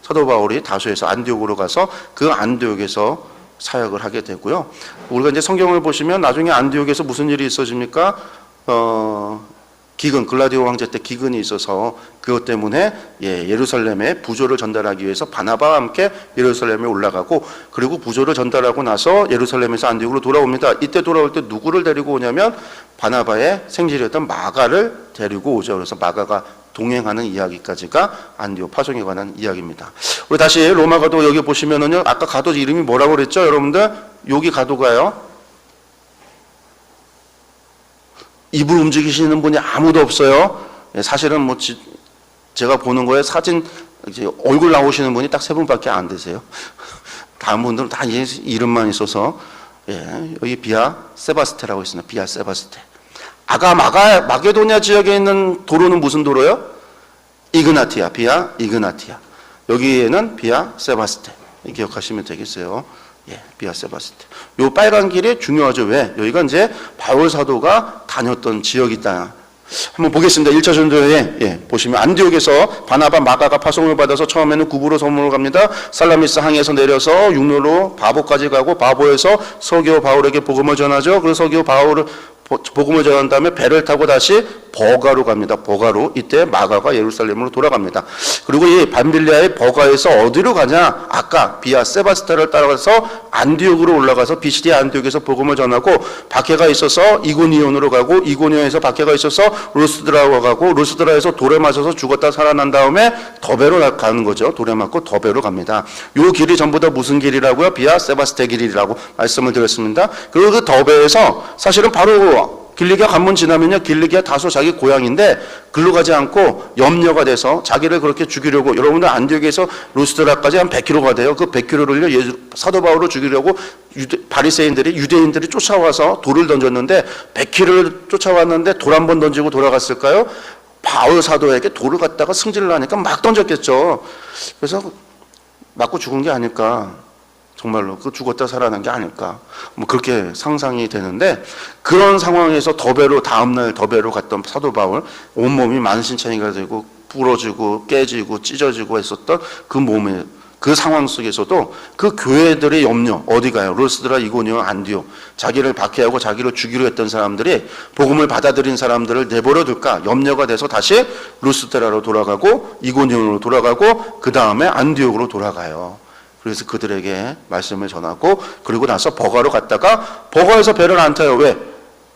사도 바울이 다소에서 안디옥으로 가서 그 안디옥에서 사역을 하게 되고요. 우리가 이제 성경을 보시면 나중에 안디옥에서 무슨 일이 있어집니까? 글라디오 황제 때 기근이 있어서 그것 때문에 예루살렘에 부조를 전달하기 위해서 바나바와 함께 예루살렘에 올라가고, 그리고 부조를 전달하고 나서 예루살렘에서 안디옥으로 돌아옵니다. 이때 돌아올 때 누구를 데리고 오냐면 바나바의 생질이었던 마가를 데리고 오죠. 그래서 마가가 동행하는 이야기까지가 안디옥 파송에 관한 이야기입니다. 우리 다시 로마 가도 여기 보시면은요, 아까 가도 이름이 뭐라고 그랬죠? 여러분들 여기 가도가요, 입을 움직이시는 분이 아무도 없어요. 사실은 제가 보는 거에 사진 얼굴 나오시는 분이 딱 3분밖에 안 되세요. 다른 분들은 다 이름만 있어서. 여기 비아 세바스테라고 있습니다. 비아 세바스테. 마게도냐 지역에 있는 도로는 무슨 도로요? 이그나티아, 비아 이그나티아. 여기에는 비아 세바스테. 기억하시면 되겠어요. 비아 세바스테. 요 빨간 길이 중요하죠. 왜? 여기가 이제 바울 사도가 다녔던 지역이다. 한번 보겠습니다. 1차 전도여행 보시면 안디옥에서 바나바 마가가 파송을 받아서 처음에는 구브로 선물을 갑니다. 살라미스 항에서 내려서 육로로 바보까지 가고 바보에서 서기오 바울에게 복음을 전하죠. 그래서 서기오 복음을 전한 다음에 배를 타고 다시 버가로 갑니다. 버가로. 이때 마가가 예루살렘으로 돌아갑니다. 그리고 이 밤빌리아의 버가에서 어디로 가냐? 아까 비아 세바스타를 따라가서 안디옥으로 올라가서 비시디아 안디옥에서 복음을 전하고, 박해가 있어서 이고니온으로 가고, 이고니온에서 박해가 있어서 루스드라로 가고, 루스드라에서 돌에 맞아서 죽었다 살아난 다음에 더베로 가는 거죠. 돌에 맞고 더베로 갑니다. 요 길이 전부 다 무슨 길이라고요? 비아 세바스테 길이라고 말씀을 드렸습니다. 그리고 그 더베에서 사실은 바로 길리기아 관문 지나면요, 길리기아 다소 자기 고향인데 글로 가지 않고 염려가 돼서 자기를 그렇게 죽이려고, 여러분들 안디옥에서 루스드라까지 한 100km가 돼요. 그 100km를요 사도 바울을 죽이려고 유대인들이 쫓아와서 돌을 던졌는데 100km를 쫓아왔는데 돌 한 번 던지고 돌아갔을까요? 바울 사도에게 돌을 갖다가 승질을 하니까 막 던졌겠죠. 그래서 맞고 죽은 게 아닐까. 정말로 죽었다 살아난 게 아닐까, 그렇게 상상이 되는데, 그런 상황에서 다음날 더베로 갔던 사도 바울, 온몸이 만신창이가 되고 부러지고 깨지고 찢어지고 했었던 그 상황 속에서도 그 교회들의 염려, 어디 가요? 루스드라, 이고니온, 안디옥. 자기를 박해하고 자기를 죽이려 했던 사람들이 복음을 받아들인 사람들을 내버려둘까 염려가 돼서 다시 루스드라로 돌아가고 이고니온으로 돌아가고 그 다음에 안디옥으로 돌아가요. 그래서 그들에게 말씀을 전하고, 그리고 나서 버가로 갔다가 버가에서 배를 안 타요. 왜?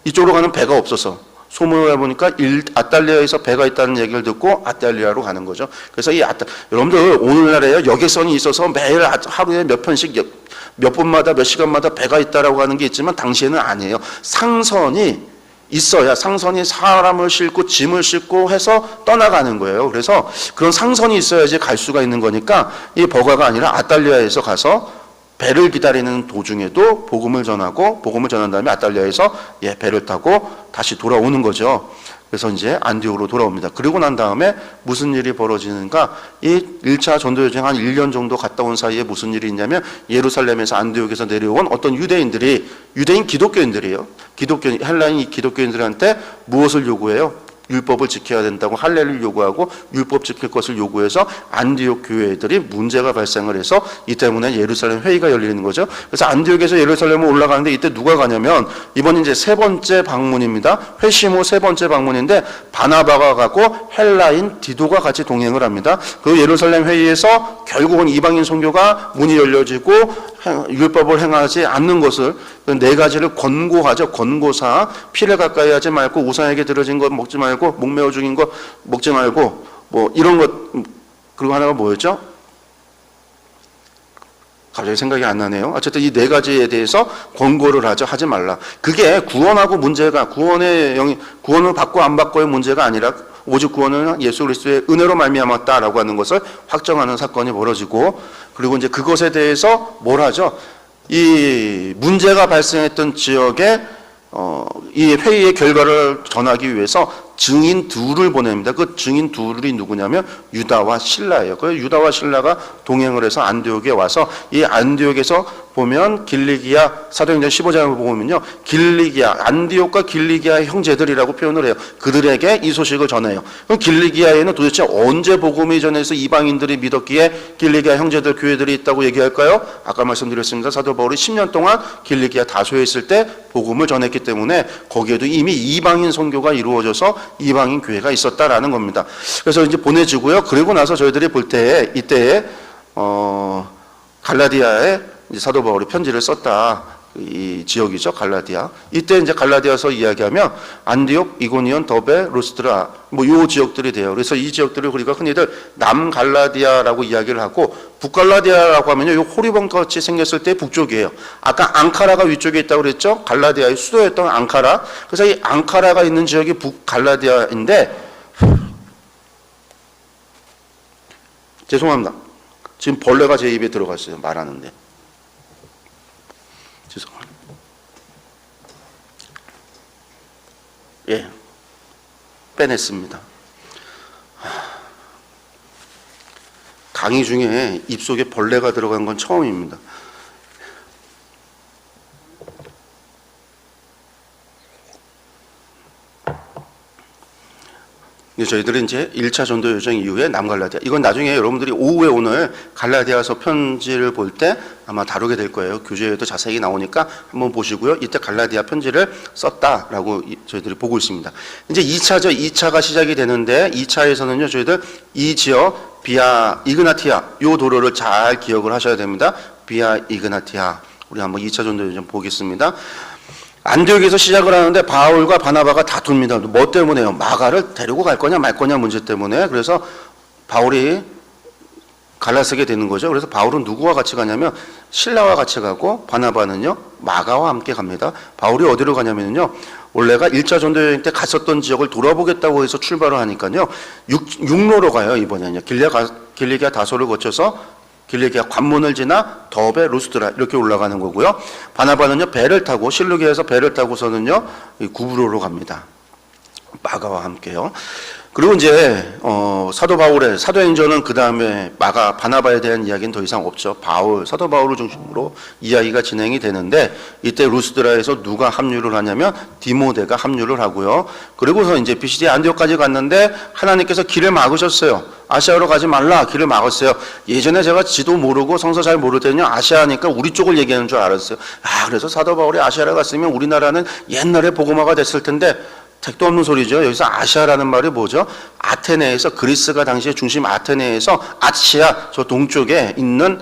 이쪽으로 가는 배가 없어서. 소문을 해보니까 아탈리아에서 배가 있다는 얘기를 듣고 아탈리아로 가는 거죠. 그래서 여러분들 오늘날에요, 여객선이 있어서 매일 하루에 몇 편씩 몇 분마다 몇 시간마다 배가 있다라고 하는 게 있지만 당시에는 아니에요. 상선이 있어야, 상선이 사람을 싣고 짐을 싣고 해서 떠나가는 거예요. 그래서 그런 상선이 있어야지 갈 수가 있는 거니까 이 버가가 아니라 아탈리아에서 가서 배를 기다리는 도중에도 복음을 전한 다음에 아탈리아에서 배를 타고 다시 돌아오는 거죠. 그래서 이제 안디옥으로 돌아옵니다. 그리고 난 다음에 무슨 일이 벌어지는가? 이 1차 전도여행 한 1년 정도 갔다 온 사이에 무슨 일이 있냐면, 예루살렘에서 안디옥에서 내려온 어떤 유대인 기독교인들이에요. 헬라인 기독교인들한테 무엇을 요구해요? 율법을 지켜야 된다고 할례를 요구하고 율법 지킬 것을 요구해서 안디옥 교회들이 문제가 발생을 해서 이 때문에 예루살렘 회의가 열리는 거죠. 그래서 안디옥에서 예루살렘을 올라가는데 이때 누가 가냐면 이번 이제 세 번째 방문입니다. 회심 후 세 번째 방문인데 바나바가 가고 헬라인 디도가 같이 동행을 합니다. 그 예루살렘 회의에서 결국은 이방인 선교가 문이 열려지고 율법을 행하지 않는 것을 네 가지를 권고하죠. 권고사 피를 가까이 하지 말고 우상에게 드려진 것 먹지 말고 목매어 죽인 것 먹지 말고 뭐 이런 것 그리고 하나가 뭐였죠? 갑자기 생각이 안 나네요. 어쨌든 이 네 가지에 대해서 권고를 하죠. 하지 말라. 그게 구원하고 문제가 구원을 받고 안 받고의 문제가 아니라 오직 구원은 예수 그리스도의 은혜로 말미암았다라고 하는 것을 확정하는 사건이 벌어지고 그리고 이제 그것에 대해서 뭘 하죠? 이 문제가 발생했던 지역에 이 회의의 결과를 전하기 위해서 증인 둘을 보냅니다. 그 증인 둘이 누구냐면 유다와 실라예요. 그 유다와 실라가 동행을 해서 안디옥에 와서 이 안디옥에서 보면 길리기아 사도행전 15장을 보면요. 길리기아 안디옥과 길리기아의 형제들이라고 표현을 해요. 그들에게 이 소식을 전해요. 그럼 길리기아에는 도대체 언제 복음이 전해서 이방인들이 믿었기에 길리기아 형제들 교회들이 있다고 얘기할까요? 아까 말씀드렸습니다. 사도 바울이 10년 동안 길리기아 다소에 있을 때 복음을 전했기 때문에 거기에도 이미 이방인 선교가 이루어져서 이방인 교회가 있었다라는 겁니다. 그래서 이제 보내지고요. 그리고 나서 저희들이 볼 때에 이때에 갈라디아에 이제 사도 바울이 편지를 썼다. 이 지역이죠. 갈라디아. 이때 이제 갈라디아서 이야기하면 안디옥, 이고니온, 더베, 루스드라 뭐 요 지역들이 돼요. 그래서 이 지역들을 우리가 흔히들 남갈라디아라고 이야기를 하고 북갈라디아라고 하면요. 요 호리봉같이 생겼을 때 북쪽이에요. 아까 앙카라가 위쪽에 있다고 그랬죠. 갈라디아의 수도였던 앙카라. 그래서 이 앙카라가 있는 지역이 북갈라디아인데 죄송합니다. 지금 벌레가 제 입에 들어갔어요. 말하는데. 죄송합니다. 예, 빼냈습니다. 강의 중에 입속에 벌레가 들어간 건 처음입니다. 저희들은 이제 1차 전도 여정 이후에 남갈라디아 이건 나중에 여러분들이 오후에 오늘 갈라디아서 편지를 볼 때 아마 다루게 될 거예요. 교재에도 자세히 나오니까 한번 보시고요. 이때 갈라디아 편지를 썼다라고 저희들이 보고 있습니다. 이제 2차죠. 2차가 시작이 되는데 2차에서는요. 저희들 이 지역 비아 이그나티아 요 도로를 잘 기억을 하셔야 됩니다. 비아 이그나티아 우리 한번 2차 전도 여정 보겠습니다. 안디옥에서 시작을 하는데 바울과 바나바가 다툽니다. 뭐 때문에요? 마가를 데리고 갈 거냐 말 거냐 문제 때문에. 그래서 바울이 갈라서게 되는 거죠. 그래서 바울은 누구와 같이 가냐면 실라와 같이 가고 바나바는요 마가와 함께 갑니다. 바울이 어디로 가냐면요 원래가 1차 전도 여행 때 갔었던 지역을 돌아보겠다고 해서 출발을 하니까요 육로로 가요. 이번에는요 길리기아 다소를 거쳐서 길리기아 관문을 지나 더베 루스드라 이렇게 올라가는 거고요. 바나바는요 배를 타고 실루기아에서 배를 타고서는요 구브로로 갑니다. 마가와 함께요. 그리고 이제 사도 바울의 사도행전은 그 다음에 마가 바나바에 대한 이야기는 더 이상 없죠. 사도 바울을 중심으로 이야기가 진행이 되는데 이때 루스드라에서 누가 합류를 하냐면 디모데가 합류를 하고요. 그리고서 이제 비시디아 안디옥까지 갔는데 하나님께서 길을 막으셨어요. 아시아로 가지 말라 길을 막았어요. 예전에 제가 지도 모르고 성서 잘 모를 때는요 아시아니까 우리 쪽을 얘기하는 줄 알았어요. 그래서 사도 바울이 아시아로 갔으면 우리나라는 옛날에 복음화가 됐을 텐데 택도 없는 소리죠. 여기서 아시아라는 말이 뭐죠? 아테네에서 그리스가 당시에 중심 아테네에서 아시아 저 동쪽에 있는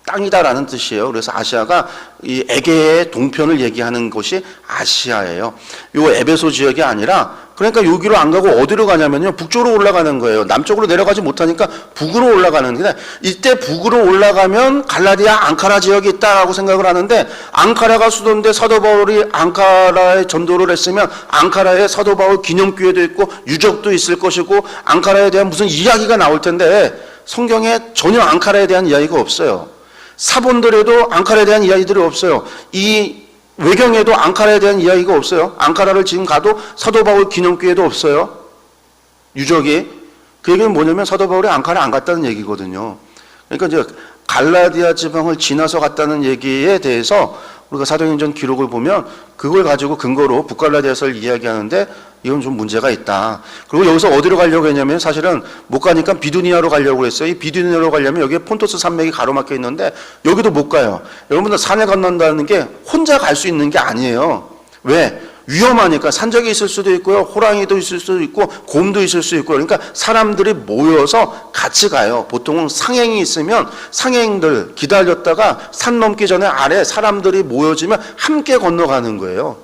땅이다라는 뜻이에요. 그래서 아시아가 이 에게의 동편을 얘기하는 것이 아시아예요. 요 에베소 지역이 아니라 그러니까 여기로 안 가고 어디로 가냐면요 북쪽으로 올라가는 거예요. 남쪽으로 내려가지 못하니까 북으로 올라가는데 이때 북으로 올라가면 갈라디아 앙카라 지역이 있다라고 생각을 하는데 앙카라가 수도인데 사도 바울이 앙카라에 전도를 했으면 앙카라에 사도 바울 기념교회도 있고 유적도 있을 것이고 앙카라에 대한 무슨 이야기가 나올 텐데 성경에 전혀 앙카라에 대한 이야기가 없어요. 사본들에도 앙카라에 대한 이야기들이 없어요. 이 외경에도 앙카라에 대한 이야기가 없어요. 앙카라를 지금 가도 사도 바울 기념교회도 없어요. 유적이. 그 얘기는 뭐냐면 사도 바울이 앙카라 안 갔다는 얘기거든요. 그러니까 이제 갈라디아 지방을 지나서 갔다는 얘기에 대해서 우리가 사도행전 기록을 보면 그걸 가지고 근거로 북갈라디아서를 이야기하는데 이건 좀 문제가 있다. 그리고 여기서 어디로 가려고 했냐면 사실은 못 가니까 비두니아로 가려고 했어요. 이 비두니아로 가려면 여기에 폰토스 산맥이 가로막혀 있는데 여기도 못 가요. 여러분들 산을 건넌다는 게 혼자 갈 수 있는 게 아니에요. 왜? 위험하니까 산적이 있을 수도 있고요. 호랑이도 있을 수도 있고 곰도 있을 수 있고요. 그러니까 사람들이 모여서 같이 가요. 보통은 상행이 있으면 상행들 기다렸다가 산 넘기 전에 아래 사람들이 모여지면 함께 건너가는 거예요.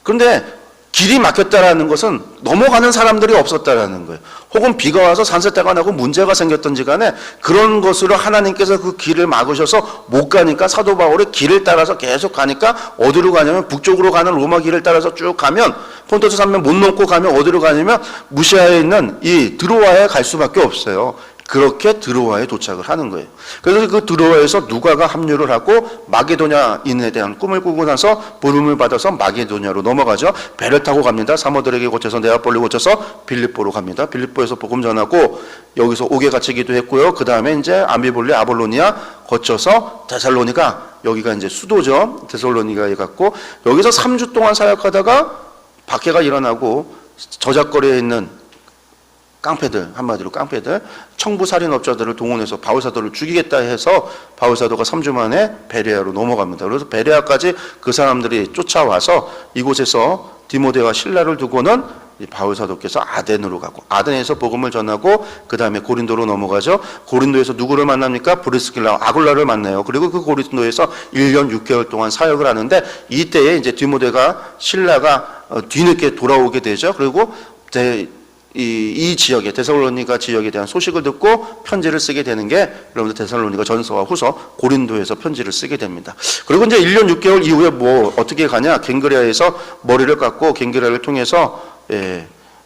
그런데 길이 막혔다라는 것은 넘어가는 사람들이 없었다라는 거예요. 혹은 비가 와서 산세태가 나고 문제가 생겼던지 간에 그런 것으로 하나님께서 그 길을 막으셔서 못 가니까 사도 바울이 길을 따라서 계속 가니까 어디로 가냐면 북쪽으로 가는 로마 길을 따라서 쭉 가면 폰토스 산맥 못 넘고 가면 어디로 가냐면 무시아에 있는 이 드로아에 갈 수밖에 없어요. 그렇게 드로아에 도착을 하는 거예요. 그래서 그 드로아에서 누가가 합류를 하고 마게도냐인에 대한 꿈을 꾸고 나서 부름을 받아서 마게도냐로 넘어가죠. 배를 타고 갑니다. 사모들에게 고쳐서 네아폴리 고쳐서 빌립보로 갑니다. 빌립보에서 복음 전하고 여기서 옥에 갇히기도 했고요. 그 다음에 이제 아미볼리 아볼로니아 거쳐서 데살로니가 여기가 이제 수도죠. 데살로니가에 갔고 여기서 3주 동안 사역하다가 박해가 일어나고 저작거리에 있는 깡패들, 한마디로 깡패들, 청부살인업자들을 동원해서 바울사도를 죽이겠다 해서 바울사도가 3주 만에 베레아로 넘어갑니다. 그래서 베레아까지 그 사람들이 쫓아와서 이곳에서 디모데와 실라를 두고는 바울사도께서 아덴으로 가고 아덴에서 복음을 전하고 그 다음에 고린도로 넘어가죠. 고린도에서 누구를 만납니까? 브리스길라, 아굴라를 만나요. 그리고 그 고린도에서 1년 6개월 동안 사역을 하는데 이때에 이제 디모데가 실라가 뒤늦게 돌아오게 되죠. 그리고 이 지역에 데살로니가 지역에 대한 소식을 듣고 편지를 쓰게 되는 게 여러분들 데살로니가 전서와 후서 고린도에서 편지를 쓰게 됩니다. 그리고 이제 1년 6개월 이후에 뭐 어떻게 가냐? 갱그레아에서 머리를 깎고 갱그레아를 통해서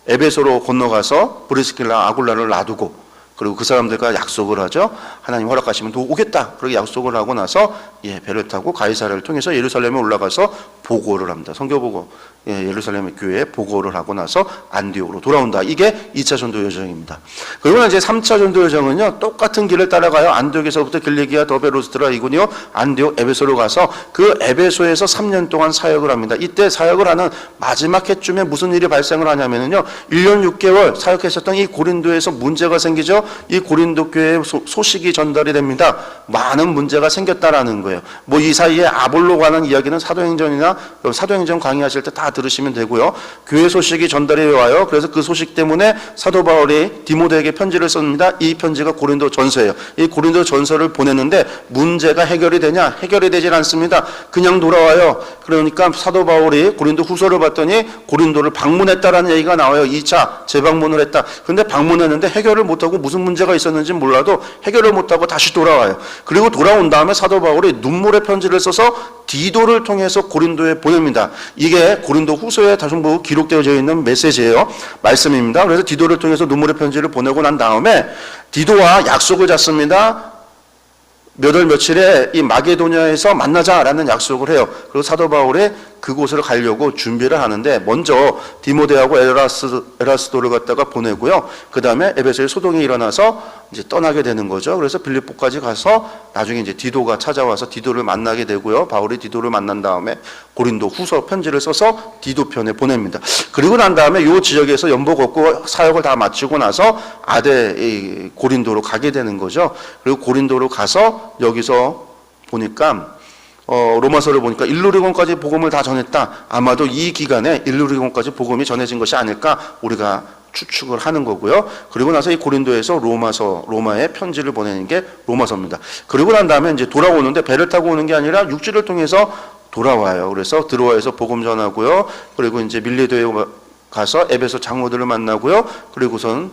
에베소로 건너가서 브리스길라 아굴라를 놔두고 그리고 그 사람들과 약속을 하죠. 하나님 허락하시면 오겠다. 그렇게 약속을 하고 나서 배를 타고 가이사랴를 통해서 예루살렘에 올라가서 보고를 합니다. 선교 보고. 예루살렘 교회에 보고를 하고 나서 안디옥으로 돌아온다. 이게 2차 전도 여정입니다. 그리고 이제 3차 전도 여정은요. 똑같은 길을 따라가요. 안디옥에서부터 길리기아, 더베, 루스트라, 이고니오, 안디옥, 에베소로 가서 그 에베소에서 3년 동안 사역을 합니다. 이때 사역을 하는 마지막 해쯤에 무슨 일이 발생을 하냐면요. 1년 6개월 사역했었던 이 고린도에서 문제가 생기죠. 이 고린도 교회에 소식이 전달이 됩니다. 많은 문제가 생겼다라는 거예요. 뭐 이 사이에 아볼로 관한 이야기는 사도행전이나 사도행전 강의하실 때 다 들으시면 되고요. 교회 소식이 전달이 와요. 그래서 그 소식 때문에 사도 바울이 디모데에게 편지를 씁니다. 이 편지가 고린도 전서예요. 이 고린도 전서를 보냈는데 문제가 해결이 되냐? 해결이 되질 않습니다. 그냥 돌아와요. 그러니까 사도 바울이 고린도 후서를 봤더니 고린도를 방문했다라는 얘기가 나와요. 2차 재방문을 했다. 그런데 방문했는데 해결을 못하고 무슨 문제가 있었는지 몰라도 해결을 못하고 다시 돌아와요. 그리고 돌아온 다음에 사도 바울이 눈물의 편지를 써서 디도를 통해서 고린도에 보냅니다. 이게 고린도 후서에 전부 기록되어져 있는 메시지예요. 말씀입니다. 그래서 디도를 통해서 눈물의 편지를 보내고 난 다음에 디도와 약속을 잡습니다. 몇 월 며칠에 이 마게도냐에서 만나자라는 약속을 해요. 그리고 사도 바울이 그곳을 가려고 준비를 하는데 먼저 디모데하고 에라스도를 갖다가 보내고요. 그 다음에 에베소에 소동이 일어나서 이제 떠나게 되는 거죠. 그래서 빌립보까지 가서 나중에 이제 디도가 찾아와서 디도를 만나게 되고요. 바울이 디도를 만난 다음에 고린도 후서 편지를 써서 디도 편에 보냅니다. 그리고 난 다음에 이 지역에서 연복 얻고 사역을 다 마치고 나서 고린도로 가게 되는 거죠. 그리고 고린도로 가서 여기서 보니까 로마서를 보니까 일루리곤까지 복음을 다 전했다. 아마도 이 기간에 일루리곤까지 복음이 전해진 것이 아닐까 우리가 추측을 하는 거고요. 그리고 나서 이 고린도에서 로마에 편지를 보내는 게 로마서입니다. 그리고 난 다음에 이제 돌아오는데 배를 타고 오는 게 아니라 육지를 통해서 돌아와요. 그래서 드로아에서 복음 전하고요. 그리고 이제 밀레도에 가서 에베소 장로들을 만나고요. 그리고선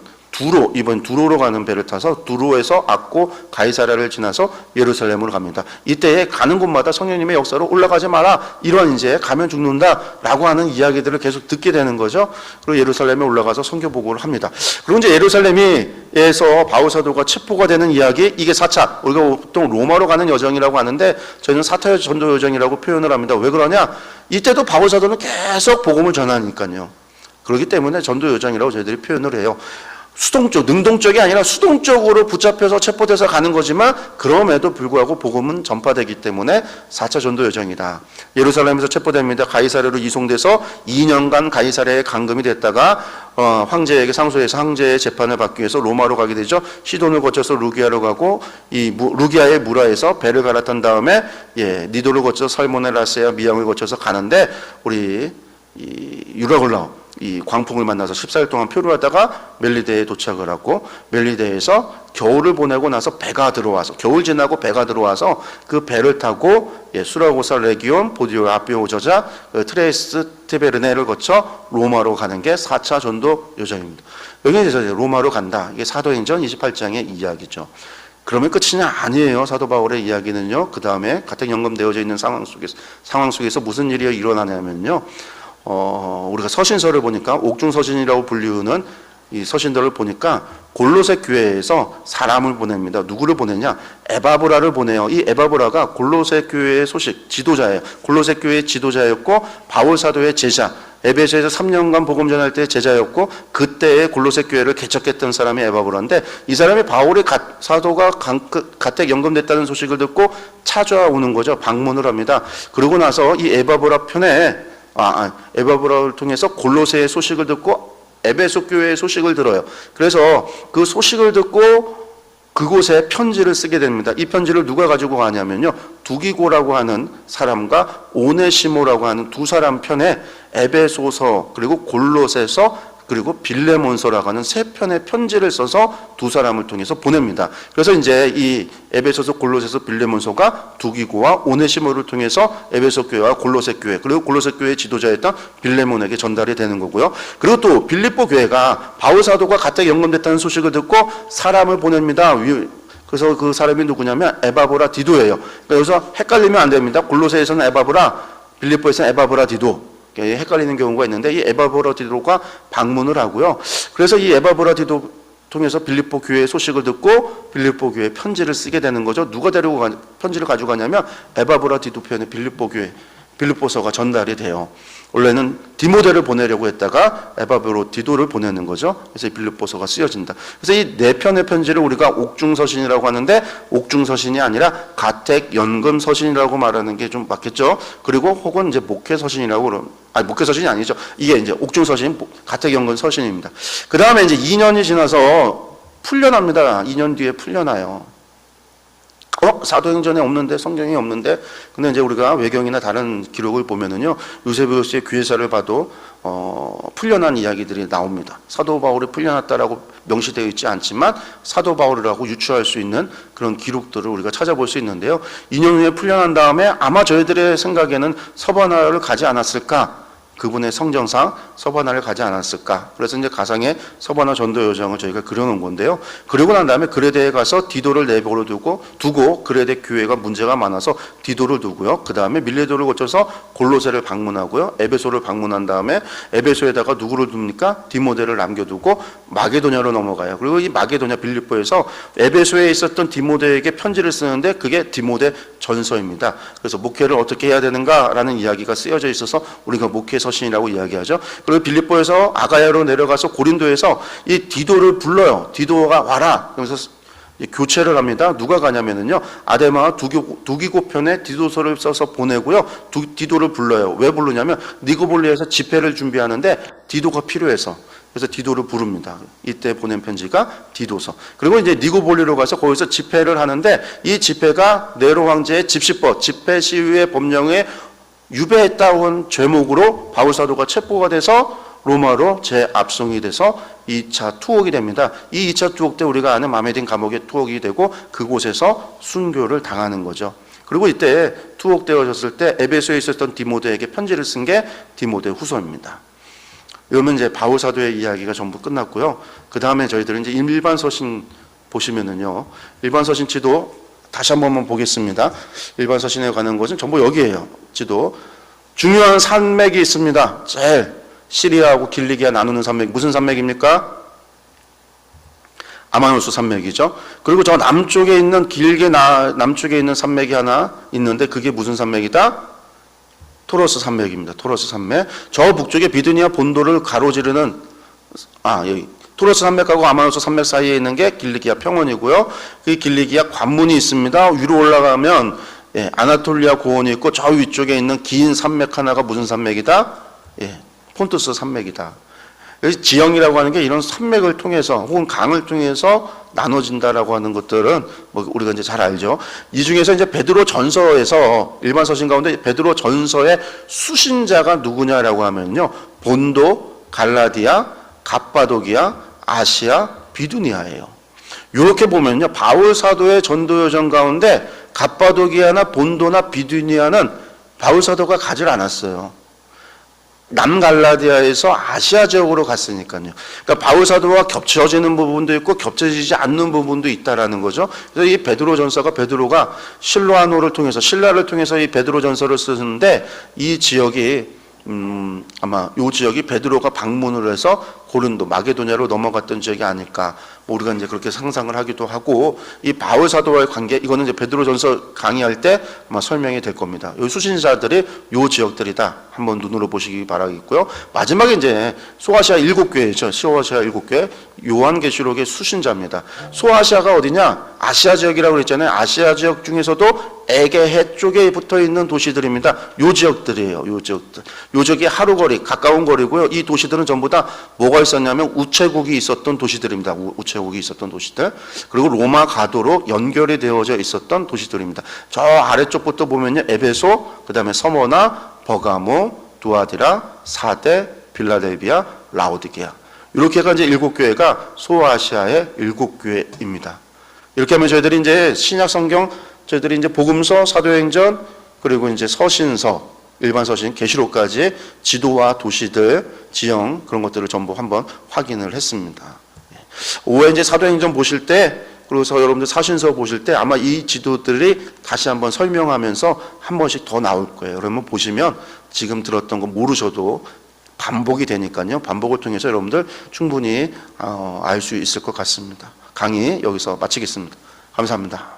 이번 두로로 가는 배를 타서 두로에서 악고 가이사랴를 지나서 예루살렘으로 갑니다. 이때에 가는 곳마다 성령님의 역사로 올라가지 마라. 이런 이제 가면 죽는다라고 하는 이야기들을 계속 듣게 되는 거죠. 그리고 예루살렘에 올라가서 선교 보고를 합니다. 그리고 이제 예루살렘에서 바울 사도가 체포가 되는 이야기, 이게 4차. 우리가 보통 로마로 가는 여정이라고 하는데 저희는 4차 전도 여정이라고 표현을 합니다. 왜 그러냐? 이때도 바울 사도는 계속 복음을 전하니까요. 그렇기 때문에 전도 여정이라고 저희들이 표현을 해요. 수동적, 능동적이 아니라 수동적으로 붙잡혀서 체포돼서 가는 거지만 그럼에도 불구하고 복음은 전파되기 때문에 4차 전도 여정이다. 예루살렘에서 체포됩니다. 가이사랴로 이송돼서 2년간 가이사랴에 감금이 됐다가 황제에게 상소해서 황제의 재판을 받기 위해서 로마로 가게 되죠. 시돈을 거쳐서 루기아로 가고 이 루기아의 무라에서 배를 갈아탄 다음에 니도를 거쳐서 살모네라스야 미양을 거쳐서 가는데 우리 이 유라굴라오 이 광풍을 만나서 14일 동안 표류하다가 멜리데에 도착을 하고 멜리데에서 겨울을 보내고 나서 배가 들어와서 겨울 지나고 배가 들어와서 그 배를 타고 수라고사 레기온 보디오 아피오 저자 트레이스 테베르네를 거쳐 로마로 가는 게 4차 전도 여정입니다. 여기 이제 로마로 간다. 이게 사도행전 28장의 이야기죠. 그러면 끝이냐? 아니에요. 사도 바울의 이야기는요. 그 다음에 가택 연금되어져 있는 상황 속에서 무슨 일이 일어나냐면요. 우리가 서신서를 보니까 옥중서신이라고 불리우는 이 서신들을 보니까 골로새 교회에서 사람을 보냅니다. 누구를 보내냐? 에바브라를 보내요. 이 에바브라가 골로새 교회의 소식, 지도자예요. 골로새 교회의 지도자였고 바울 사도의 제자, 에베소에서 3년간 복음 전할 때의 제자였고 그때의 골로새 교회를 개척했던 사람이 에바브라인데 이 사람이 바울의 사도가 가택 연금됐다는 소식을 듣고 찾아오는 거죠. 방문을 합니다. 그러고 나서 이 에바브라 편에 에바브라를 통해서 골로새의 소식을 듣고 에베소 교회의 소식을 들어요. 그래서 그 소식을 듣고 그곳에 편지를 쓰게 됩니다. 이 편지를 누가 가지고 가냐면요. 두기고라고 하는 사람과 오네시모라고 하는 두 사람 편에 에베소서 그리고 골로새서 그리고 빌레몬서라고 하는 세 편의 편지를 써서 두 사람을 통해서 보냅니다. 그래서 이제 이 에베소서, 골로새서, 빌레몬서가 두기고와 오네시모를 통해서 에베소 교회와 골로새 교회 그리고 골로새 교회의 지도자였던 빌레몬에게 전달이 되는 거고요. 그리고 또 빌립보 교회가 바울 사도가 가택 연금됐다는 소식을 듣고 사람을 보냅니다. 그래서 그 사람이 누구냐면 에바브라 디도예요. 그러니까 여기서 헷갈리면 안 됩니다. 골로새에서는 에바브라, 빌립보에서는 에바브라 디도. 헷갈리는 경우가 있는데 이 에바브라 디도가 방문을 하고요. 그래서 이 에바브라 디도 통해서 빌립보 교회의 소식을 듣고 빌립보 교회에 편지를 쓰게 되는 거죠. 누가 데리고 편지를 가지고 가냐면 에바브라 디도 편의 빌립보 교회 빌립보서가 전달이 돼요. 원래는 디모데를 보내려고 했다가 에바브라 디도를 보내는 거죠. 그래서 이 빌립보서가 쓰여진다. 그래서 이 네 편의 편지를 우리가 옥중서신이라고 하는데 옥중서신이 아니라 가택연금서신이라고 말하는 게 좀 맞겠죠. 그리고 혹은 이제 목회서신이라고 그러면 목회서신이 아니죠. 이게 이제 옥중서신, 가택연금서신입니다. 그 다음에 이제 2년이 지나서 풀려납니다. 2년 뒤에 풀려나요. 사도행전에 없는데 성경에 없는데 근데 이제 우리가 외경이나 다른 기록을 보면은요 요세비우스의 귀회사를 봐도 풀려난 이야기들이 나옵니다. 사도 바울이 풀려났다라고 명시되어 있지 않지만 사도 바울이라고 유추할 수 있는 그런 기록들을 우리가 찾아볼 수 있는데요. 2년 후에 풀려난 다음에 아마 저희들의 생각에는 서바나를 가지 않았을까? 그분의 성정상 서바나를 가지 않았을까? 그래서 이제 가상의 서바나 전도 여정을 저희가 그려놓은 건데요. 그리고 난 다음에 그레데에 가서 디도를 내버려 두고 그레데 교회가 문제가 많아서 디도를 두고요. 그 다음에 밀레도를 거쳐서 골로새를 방문하고요. 에베소를 방문한 다음에 에베소에다가 누구를 둡니까? 디모데를 남겨두고 마게도냐로 넘어가요. 그리고 이 마게도냐 빌립보에서 에베소에 있었던 디모데에게 편지를 쓰는데 그게 디모데 전서입니다. 그래서 목회를 어떻게 해야 되는가라는 이야기가 쓰여져 있어서 우리가 목회 서신이라고 이야기하죠. 그리고 빌립보에서 아가야로 내려가서 고린도에서 이 디도를 불러요. 디도가 와라. 그래서 교체를 합니다. 누가 가냐면은요 아데마와 두기고 편에 디도서를 써서 보내고요. 디도를 불러요. 왜 부르냐면 니고볼리에서 집회를 준비하는데 디도가 필요해서. 그래서 디도를 부릅니다. 이때 보낸 편지가 디도서. 그리고 이제 니고볼리로 가서 거기서 집회를 하는데 이 집회가 네로 황제의 집시법, 집회 시위의 법령에 유배했다는 죄목으로 바울 사도가 체포가 돼서 로마로 재압송이 돼서 2차 투옥이 됩니다. 이 2차 투옥 때 우리가 아는 마메딘 감옥에 투옥이 되고 그곳에서 순교를 당하는 거죠. 그리고 이때 투옥되어졌을 때 에베소에 있었던 디모데에게 편지를 쓴 게 디모데 후서입니다. 이러면 이제 바울 사도의 이야기가 전부 끝났고요. 그 다음에 저희들은 이제 일반 서신 보시면은요, 일반 서신 지도 다시 한 번만 보겠습니다. 일반 서신에 관한 것은 전부 여기에요. 지도. 중요한 산맥이 있습니다. 제일 시리아하고 길리기아 나누는 산맥. 무슨 산맥입니까? 아마누스 산맥이죠. 그리고 저 남쪽에 있는 남쪽에 있는 산맥이 하나 있는데 그게 무슨 산맥이다? 토로스 산맥입니다. 토로스 산맥. 저 북쪽에 비두니아 본도를 가로지르는 여기 토로스 산맥하고 아마누스 산맥 사이에 있는 게 길리기아 평원이고요. 그 길리기아 관문이 있습니다. 위로 올라가면 아나톨리아 고원이 있고 저 위쪽에 있는 긴 산맥 하나가 무슨 산맥이다? 폰투스 산맥이다. 그래서 지형이라고 하는 게 이런 산맥을 통해서 혹은 강을 통해서 나눠진다라고 하는 것들은 뭐 우리가 이제 잘 알죠. 이 중에서 이제 베드로 전서에서 일반 서신 가운데 베드로 전서의 수신자가 누구냐라고 하면요, 본도, 갈라디아, 갑바도기아, 아시아, 비두니아예요. 이렇게 보면요, 바울 사도의 전도 여정 가운데 갑바도기아나 본도나 비두니아는 바울 사도가 가질 않았어요. 남갈라디아에서 아시아 지역으로 갔으니까요. 그러니까 바울 사도와 겹쳐지는 부분도 있고 겹쳐지지 않는 부분도 있다라는 거죠. 그래서 이 베드로 전서가 베드로가 실로아노를 통해서 신라를 통해서 이 베드로 전서를 쓰는데 이 지역이 아마 이 지역이 베드로가 방문을 해서 고린도 마게도냐로 넘어갔던 지역이 아닐까. 뭐 우리가 이제 그렇게 상상을 하기도 하고 이 바울 사도와의 관계 이거는 이제 베드로전서 강의할 때 아마 설명이 될 겁니다. 이 수신자들이 이 지역들이다. 한번 눈으로 보시기 바라겠고요. 마지막에 이제 소아시아 7교회죠. 소아시아 7교회 요한계시록의 수신자입니다. 소아시아가 어디냐? 아시아 지역이라고 그랬잖아요. 아시아 지역 중에서도 에게해 쪽에 붙어 있는 도시들입니다. 요 지역들이에요. 요 지역들. 요 지역이 하루거리, 가까운 거리고요. 이 도시들은 전부 다 뭐가 있었냐면 우체국이 있었던 도시들입니다. 우체국이 있었던 도시들. 그리고 로마 가도로 연결이 되어져 있었던 도시들입니다. 저 아래쪽부터 보면요. 에베소, 그다음에 서머나, 버가모, 두아디라, 사데, 빌라델비아, 라오디게아. 이렇게가 이제 7교회가 소아시아의 7교회입니다. 이렇게 하면 저희들이 이제 신약 성경 저희들이 이제 복음서, 사도행전, 그리고 이제 서신서, 일반 서신, 계시록까지 지도와 도시들, 지형 그런 것들을 전부 한번 확인을 했습니다. 오후에 이제 사도행전 보실 때, 그리고서 여러분들 사신서 보실 때 아마 이 지도들이 다시 한번 설명하면서 한 번씩 더 나올 거예요. 그러면 보시면 지금 들었던 거 모르셔도 반복이 되니까요. 반복을 통해서 여러분들 충분히 알 수 있을 것 같습니다. 강의 여기서 마치겠습니다. 감사합니다.